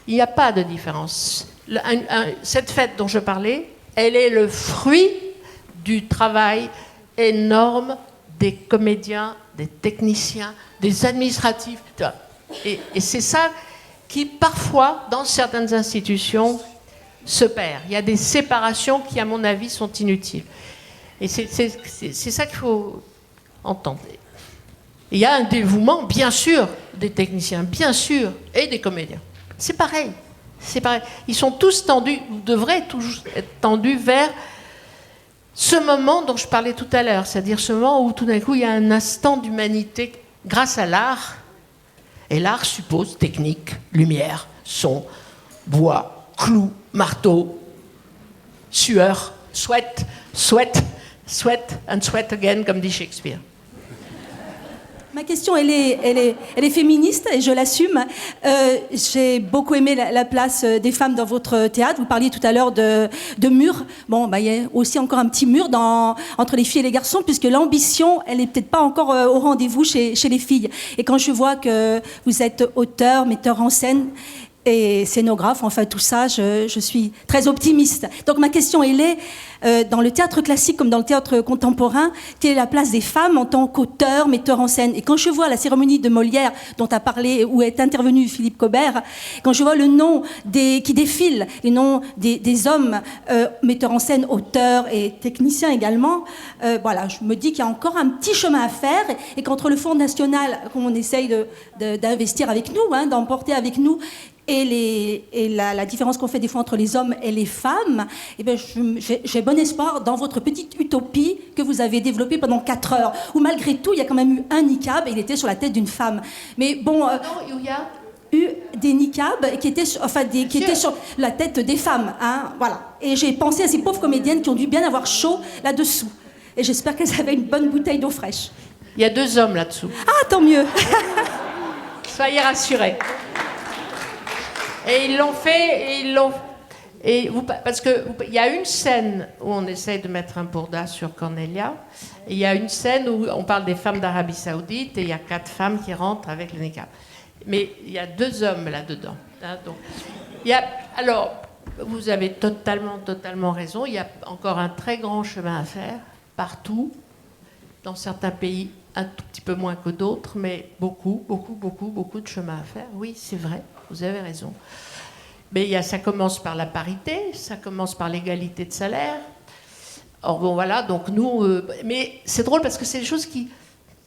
Speaker 2: il n'y a pas de différence. Cette fête dont je parlais, elle est le fruit du travail énorme des comédiens, des techniciens, des administratifs. Et c'est ça qui, parfois, dans certaines institutions, se perd. Il y a des séparations qui, à mon avis, sont inutiles. Et c'est ça qu'il faut entendre. Il y a un dévouement, bien sûr, des techniciens, bien sûr, et des comédiens. C'est pareil. Ils sont tous tendus, ou devraient tous être tendus vers ce moment dont je parlais tout à l'heure, c'est-à-dire ce moment où tout d'un coup il y a un instant d'humanité grâce à l'art. Et l'art suppose technique, lumière, son, bois, clou, marteau, sueur, sweat and sweat again, comme dit Shakespeare.
Speaker 15: Ma question, elle est féministe et je l'assume. J'ai beaucoup aimé la place des femmes dans votre théâtre. Vous parliez tout à l'heure de murs. Bon, il y a aussi encore un petit mur entre les filles et les garçons, puisque l'ambition, elle n'est peut-être pas encore au rendez-vous chez les filles. Et quand je vois que vous êtes auteur, metteur en scène et scénographe, enfin tout ça, je suis très optimiste. Donc ma question, elle est, dans le théâtre classique comme dans le théâtre contemporain, quelle est la place des femmes en tant qu'auteur, metteur en scène? Et quand je vois la cérémonie de Molière dont a parlé, où est intervenu Philippe Cobert, quand je vois le nom qui défile, les noms des hommes metteurs en scène, auteurs et techniciens également, voilà, je me dis qu'il y a encore un petit chemin à faire et qu'entre le Fonds national qu'on essaye d'investir avec nous, d'emporter avec nous, et la différence qu'on fait des fois entre les hommes et les femmes, eh bien, j'ai bon espoir dans votre petite utopie que vous avez développée pendant 4 heures, où malgré tout, il y a quand même eu un niqab et il était sur la tête d'une femme. Mais bon...
Speaker 2: non, il y a
Speaker 15: eu des niqabs qui étaient sur la tête des femmes. Voilà. Et j'ai pensé à ces pauvres comédiennes qui ont dû bien avoir chaud là-dessous. Et j'espère qu'elles avaient une bonne bouteille d'eau fraîche.
Speaker 2: Il y a 2 hommes là-dessous.
Speaker 15: Ah, tant mieux.
Speaker 2: Soyez rassurés. Et ils l'ont fait, parce qu'il y a une scène où on essaye de mettre un burqa sur Cornelia, et il y a une scène où on parle des femmes d'Arabie Saoudite, et il y a 4 femmes qui rentrent avec le niqab. Mais il y a 2 hommes là-dedans. Donc, alors, vous avez totalement raison, il y a encore un très grand chemin à faire, partout, dans certains pays, un tout petit peu moins que d'autres, mais beaucoup de chemin à faire. Oui, c'est vrai. Vous avez raison. Mais ça commence par la parité, ça commence par l'égalité de salaire. Or, bon, voilà, donc nous... mais c'est drôle parce que c'est des choses qui...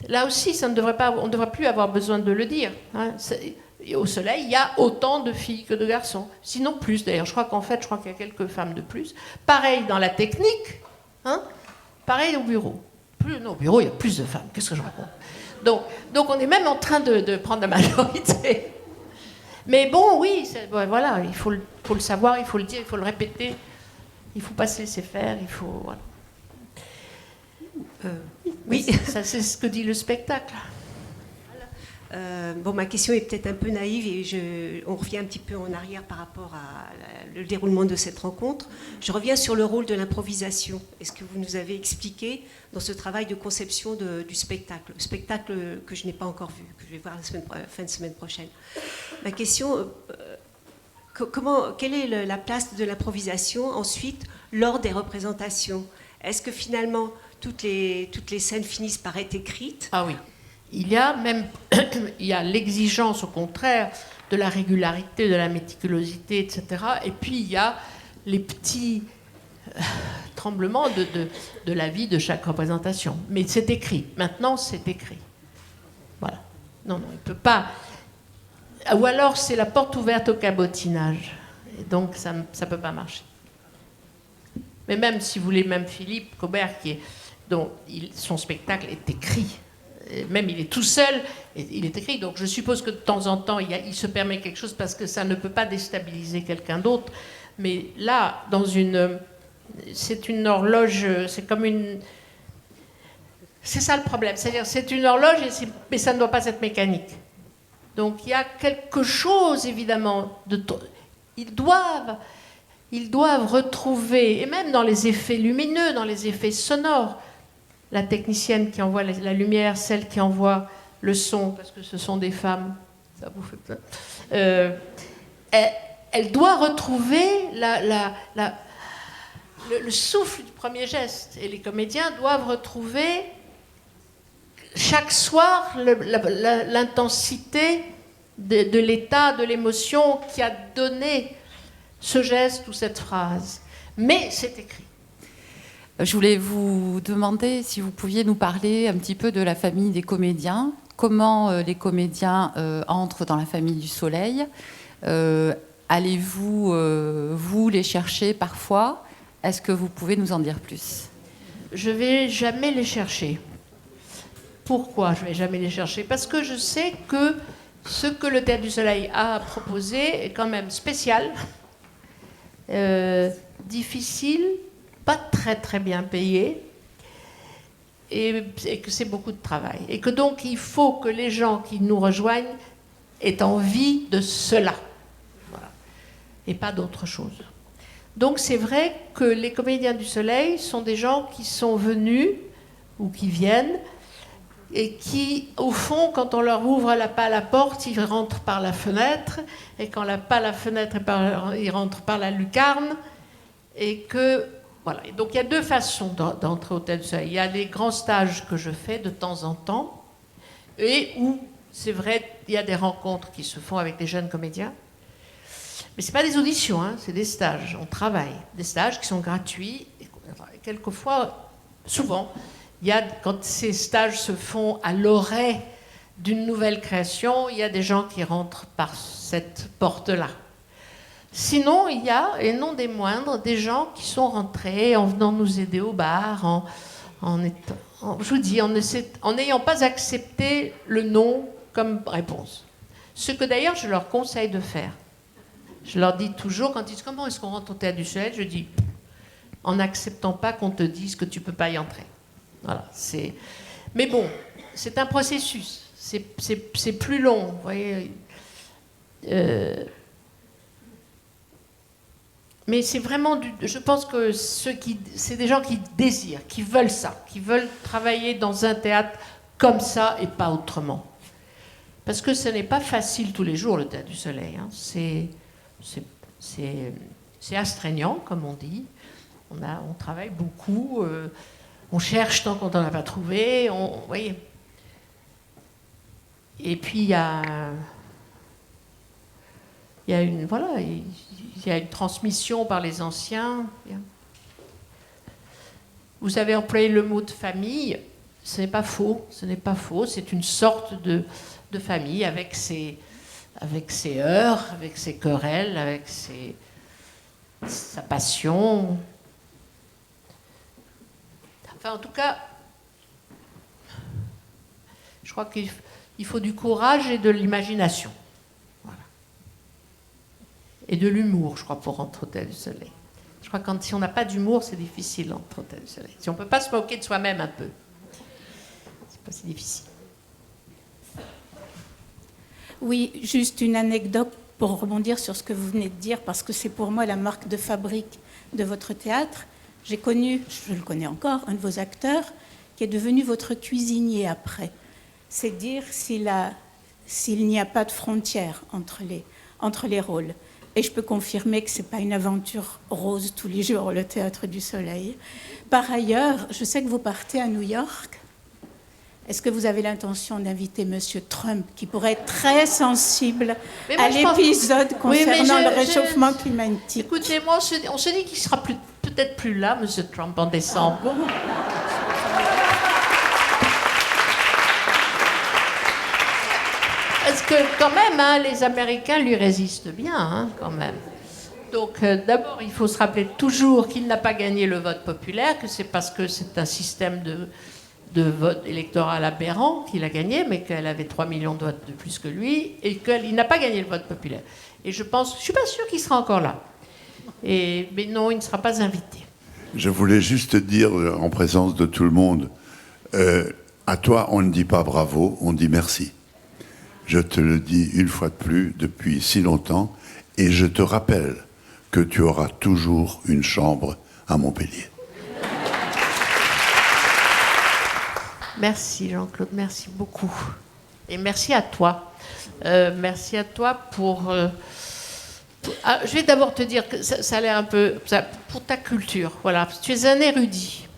Speaker 2: Là aussi, on ne devrait plus avoir besoin de le dire. Et au Soleil, il y a autant de filles que de garçons. Sinon plus, d'ailleurs. Je crois qu'il y a quelques femmes de plus. Pareil dans la technique. Pareil au bureau. Au bureau, il y a plus de femmes. Qu'est-ce que je raconte? Donc, on est même en train de prendre la majorité. Mais bon, oui, voilà, il faut le savoir, il faut le dire, il faut le répéter, il ne faut pas se laisser faire, il faut... Voilà. Oui, ça c'est ce que dit le spectacle.
Speaker 16: Ma question est peut-être un peu naïve et on revient un petit peu en arrière par rapport au déroulement de cette rencontre. Je reviens sur le rôle de l'improvisation. Est-ce que vous nous avez expliqué dans ce travail de conception du spectacle, le spectacle que je n'ai pas encore vu, que je vais voir fin de semaine prochaine. Ma question, quelle est la place de l'improvisation ensuite lors des représentations? Est-ce que finalement toutes les scènes finissent par être écrites?
Speaker 2: Ah oui. Il y a l'exigence, au contraire, de la régularité, de la méticulosité, etc. Et puis, il y a les petits tremblements de la vie de chaque représentation. Mais c'est écrit. Maintenant, c'est écrit. Voilà. Non, il ne peut pas... Ou alors, c'est la porte ouverte au cabotinage. Et donc, ça ne peut pas marcher. Mais même, si vous voulez, même Philippe Cobert, dont son spectacle est écrit... Même il est tout seul, il est écrit. Donc je suppose que de temps en temps, il se permet quelque chose parce que ça ne peut pas déstabiliser quelqu'un d'autre. Mais là, c'est une horloge, c'est comme une... C'est ça le problème. C'est-à-dire, c'est une horloge, mais ça ne doit pas être mécanique. Donc il y a quelque chose, évidemment, ils doivent retrouver, et même dans les effets lumineux, dans les effets sonores, la technicienne qui envoie la lumière, celle qui envoie le son, parce que ce sont des femmes, ça vous fait peur. Elle doit retrouver le souffle du premier geste. Et les comédiens doivent retrouver chaque soir l'intensité de l'état, de l'émotion qui a donné ce geste ou cette phrase. Mais c'est écrit.
Speaker 17: Je voulais vous demander si vous pouviez nous parler un petit peu de la famille des comédiens. Comment les comédiens entrent dans la famille du Soleil? Allez-vous, vous, les chercher parfois? Est-ce que vous pouvez nous en dire plus?
Speaker 2: Je ne vais jamais les chercher. Pourquoi je ne vais jamais les chercher? Parce que je sais que ce que le Théâtre du Soleil a proposé est quand même spécial, difficile, pas très très bien payé, et que c'est beaucoup de travail. Et que donc il faut que les gens qui nous rejoignent aient envie de cela. Voilà. Et pas d'autre chose. Donc c'est vrai que les Comédiens du Soleil sont des gens qui sont venus ou qui viennent et qui, au fond, quand on leur ouvre pas la porte, ils rentrent par la fenêtre, et quand pas la fenêtre, ils rentrent par la lucarne, et que, voilà. Et donc il y a deux façons d'entrer au Théâtre du Soleil. Il y a les grands stages que je fais de temps en temps, et où, c'est vrai, il y a des rencontres qui se font avec des jeunes comédiens, mais ce n'est pas des auditions, hein, c'est des stages, on travaille. Des stages qui sont gratuits, et quelquefois, souvent, quand ces stages se font à l'orée d'une nouvelle création, il y a des gens qui rentrent par cette porte-là. Sinon, il y a, et non des moindres, des gens qui sont rentrés en venant nous aider au bar, je vous dis, en n'ayant pas accepté le non comme réponse. Ce que d'ailleurs je leur conseille de faire. Je leur dis toujours, quand ils disent comment est-ce qu'on rentre au Théâtre du Soleil, je dis en n'acceptant pas qu'on te dise que tu ne peux pas y entrer. Voilà, mais bon, c'est un processus, c'est plus long, vous voyez. Mais c'est vraiment je pense que c'est des gens qui désirent, qui veulent ça, qui veulent travailler dans un théâtre comme ça et pas autrement. Parce que ce n'est pas facile tous les jours, le Théâtre du Soleil. Hein. C'est astreignant, comme on dit. On travaille beaucoup. On cherche tant qu'on n'en a pas trouvé. Vous voyez. Et puis il y a une transmission par les anciens. Vous avez employé le mot de famille. Ce n'est pas faux. C'est une sorte de famille avec ses heurts, avec ses querelles, avec sa passion. Enfin, en tout cas, je crois qu'il faut du courage et de l'imagination. Voilà. Et de l'humour, je crois, pour rentrer au Théâtre du Soleil. Je crois que si on n'a pas d'humour, c'est difficile d'entrer au Théâtre du Soleil. Si on ne peut pas se moquer de soi-même un peu, c'est pas si difficile.
Speaker 5: Oui, juste une anecdote pour rebondir sur ce que vous venez de dire, parce que c'est pour moi la marque de fabrique de votre théâtre. J'ai connu, je le connais encore, un de vos acteurs qui est devenu votre cuisinier après. C'est dire s'il n'y a pas de frontière entre les rôles. Et je peux confirmer que ce n'est pas une aventure rose tous les jours, le Théâtre du Soleil. Par ailleurs, je sais que vous partez à New York. Est-ce que vous avez l'intention d'inviter M. Trump, qui pourrait être très sensible à l'épisode concernant le réchauffement climatique?
Speaker 2: Écoutez, moi, on se dit qu'il sera peut-être plus là, M. Trump, en décembre. Parce que quand même, hein, les Américains lui résistent bien, hein, quand même. Donc d'abord, il faut se rappeler toujours qu'il n'a pas gagné le vote populaire, que c'est parce que c'est un système de vote électoral aberrant qu'il a gagné, mais qu'elle avait 3 millions de votes de plus que lui, et qu'il n'a pas gagné le vote populaire. Et je suis pas sûre qu'il sera encore là. Mais non, il ne sera pas invité.
Speaker 18: Je voulais juste dire, en présence de tout le monde, à toi, on ne dit pas bravo, on dit merci. Je te le dis une fois de plus depuis si longtemps, et je te rappelle que tu auras toujours une chambre à Montpellier.
Speaker 2: Merci Jean-Claude, merci beaucoup. Et merci à toi. Merci à toi pour... je vais d'abord te dire que ça a l'air un peu... pour ta culture, voilà. Tu es un érudit.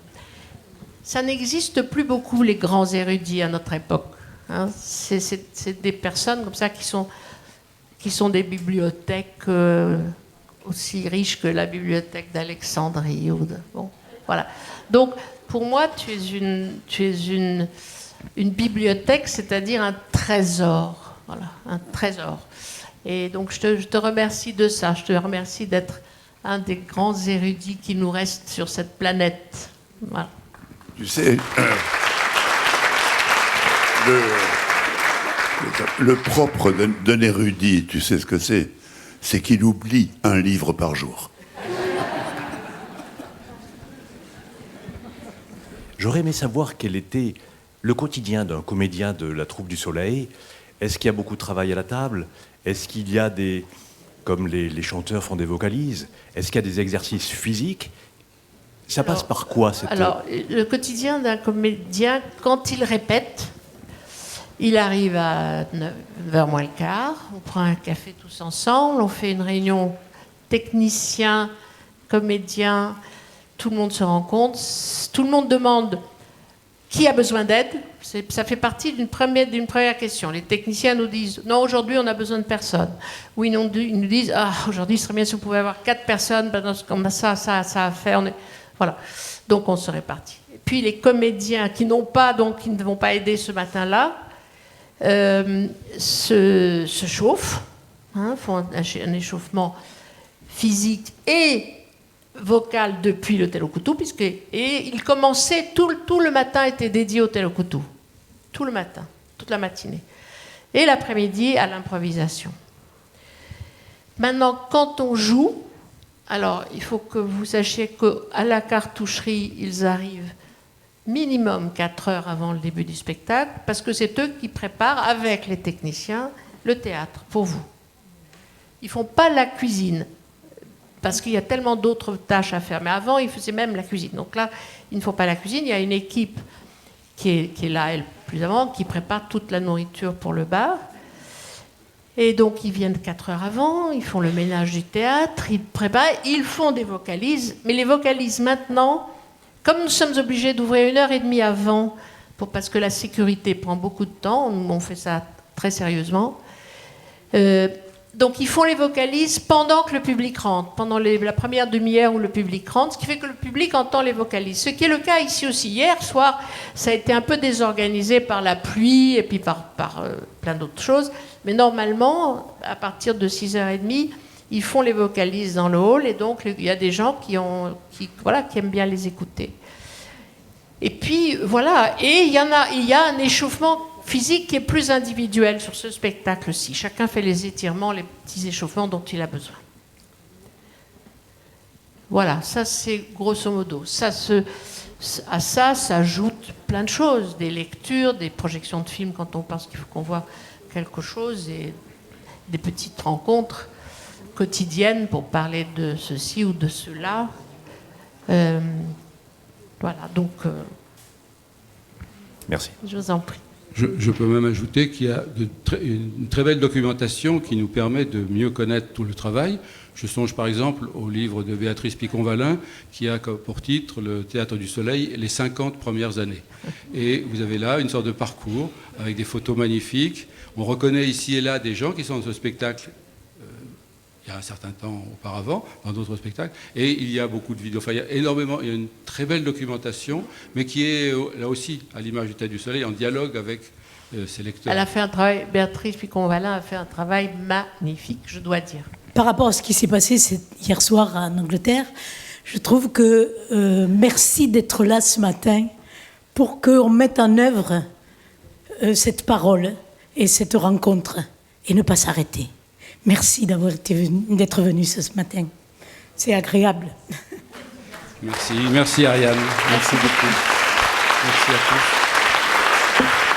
Speaker 2: Ça n'existe plus beaucoup, les grands érudits à notre époque. Hein. C'est des personnes comme ça qui sont des bibliothèques aussi riches que la bibliothèque d'Alexandrie. Bon, voilà. Donc, pour moi, tu es une bibliothèque, c'est-à-dire un trésor. Voilà, un trésor. Et donc, je te remercie de ça. Je te remercie d'être un des grands érudits qui nous restent sur cette planète. Voilà.
Speaker 18: Tu sais, le propre d'un érudit, tu sais ce que c'est? C'est qu'il oublie un livre par jour.
Speaker 19: J'aurais aimé savoir quel était le quotidien d'un comédien de la Troupe du Soleil. Est-ce qu'il y a beaucoup de travail à la table? Est-ce qu'il y a des... Comme les chanteurs font des vocalises, est-ce qu'il y a des exercices physiques? Ça passe par quoi cette...
Speaker 2: Alors, le quotidien d'un comédien, quand il répète, il arrive à 9h moins le quart, on prend un café tous ensemble, on fait une réunion technicien, comédien, tout le monde se rencontre, tout le monde demande qui a besoin d'aide. Ça fait partie d'une première question. Les techniciens nous disent non, aujourd'hui on a besoin de personne. Ou ils nous disent aujourd'hui il serait bien si on pouvait avoir 4 personnes, comme ça à faire. Voilà. Donc on se répartit. Et puis les comédiens qui n'ont pas, donc qui ne vont pas aider ce matin-là, se chauffent, font un échauffement physique et vocal depuis le Telokoutou, et il commençait, tout le matin était dédié au Telokoutou. Tout le matin, toute la matinée. Et l'après-midi à l'improvisation. Maintenant, quand on joue, alors il faut que vous sachiez qu'à la cartoucherie, ils arrivent minimum 4 heures avant le début du spectacle, parce que c'est eux qui préparent avec les techniciens le théâtre pour vous. Ils ne font pas la cuisine, parce qu'il y a tellement d'autres tâches à faire. Mais avant, ils faisaient même la cuisine. Donc là, ils ne font pas la cuisine. Il y a une équipe qui est là, elle, plus avant, qui prépare toute la nourriture pour le bar. Et donc, ils viennent 4 heures avant, ils font le ménage du théâtre, ils préparent, ils font des vocalises. Mais les vocalises, maintenant, comme nous sommes obligés d'ouvrir 1h30 avant, parce que la sécurité prend beaucoup de temps, on fait ça très sérieusement, donc ils font les vocalises pendant que le public rentre, pendant la première demi-heure où le public rentre, ce qui fait que le public entend les vocalises. Ce qui est le cas ici aussi. Hier soir, ça a été un peu désorganisé par la pluie et puis par plein d'autres choses. Mais normalement, à partir de 6h30, ils font les vocalises dans le hall et donc il y a des gens qui aiment bien les écouter. Et puis voilà, et il y a un échauffement physique qui est plus individuel sur ce spectacle-ci. Chacun fait les étirements, les petits échauffements dont il a besoin. Voilà, ça c'est grosso modo. À ça s'ajoutent plein de choses, des lectures, des projections de films quand on pense qu'il faut qu'on voit quelque chose, et des petites rencontres quotidiennes pour parler de ceci ou de cela. Voilà, donc...
Speaker 19: Merci.
Speaker 2: Je vous en prie.
Speaker 1: Je peux même ajouter qu'il y a une très belle documentation qui nous permet de mieux connaître tout le travail. Je songe par exemple au livre de Béatrice Picon-Valin qui a pour titre Le Théâtre du Soleil, les 50 premières années. Et vous avez là une sorte de parcours avec des photos magnifiques. On reconnaît ici et là des gens qui sont dans ce spectacle il y a un certain temps auparavant, dans d'autres spectacles, et il y a beaucoup de vidéos. Enfin, il y a une très belle documentation, mais qui est là aussi, à l'image du Théâtre du Soleil, en dialogue avec ses lecteurs.
Speaker 2: Elle a fait un travail, Béatrice Picon-Valin a fait un travail magnifique, je dois dire.
Speaker 3: Par rapport à ce qui s'est passé hier soir en Angleterre, je trouve que merci d'être là ce matin pour qu'on mette en œuvre cette parole et cette rencontre et ne pas s'arrêter. Merci d'être venu ce matin. C'est agréable.
Speaker 1: Merci Ariane. Merci beaucoup. Merci à tous.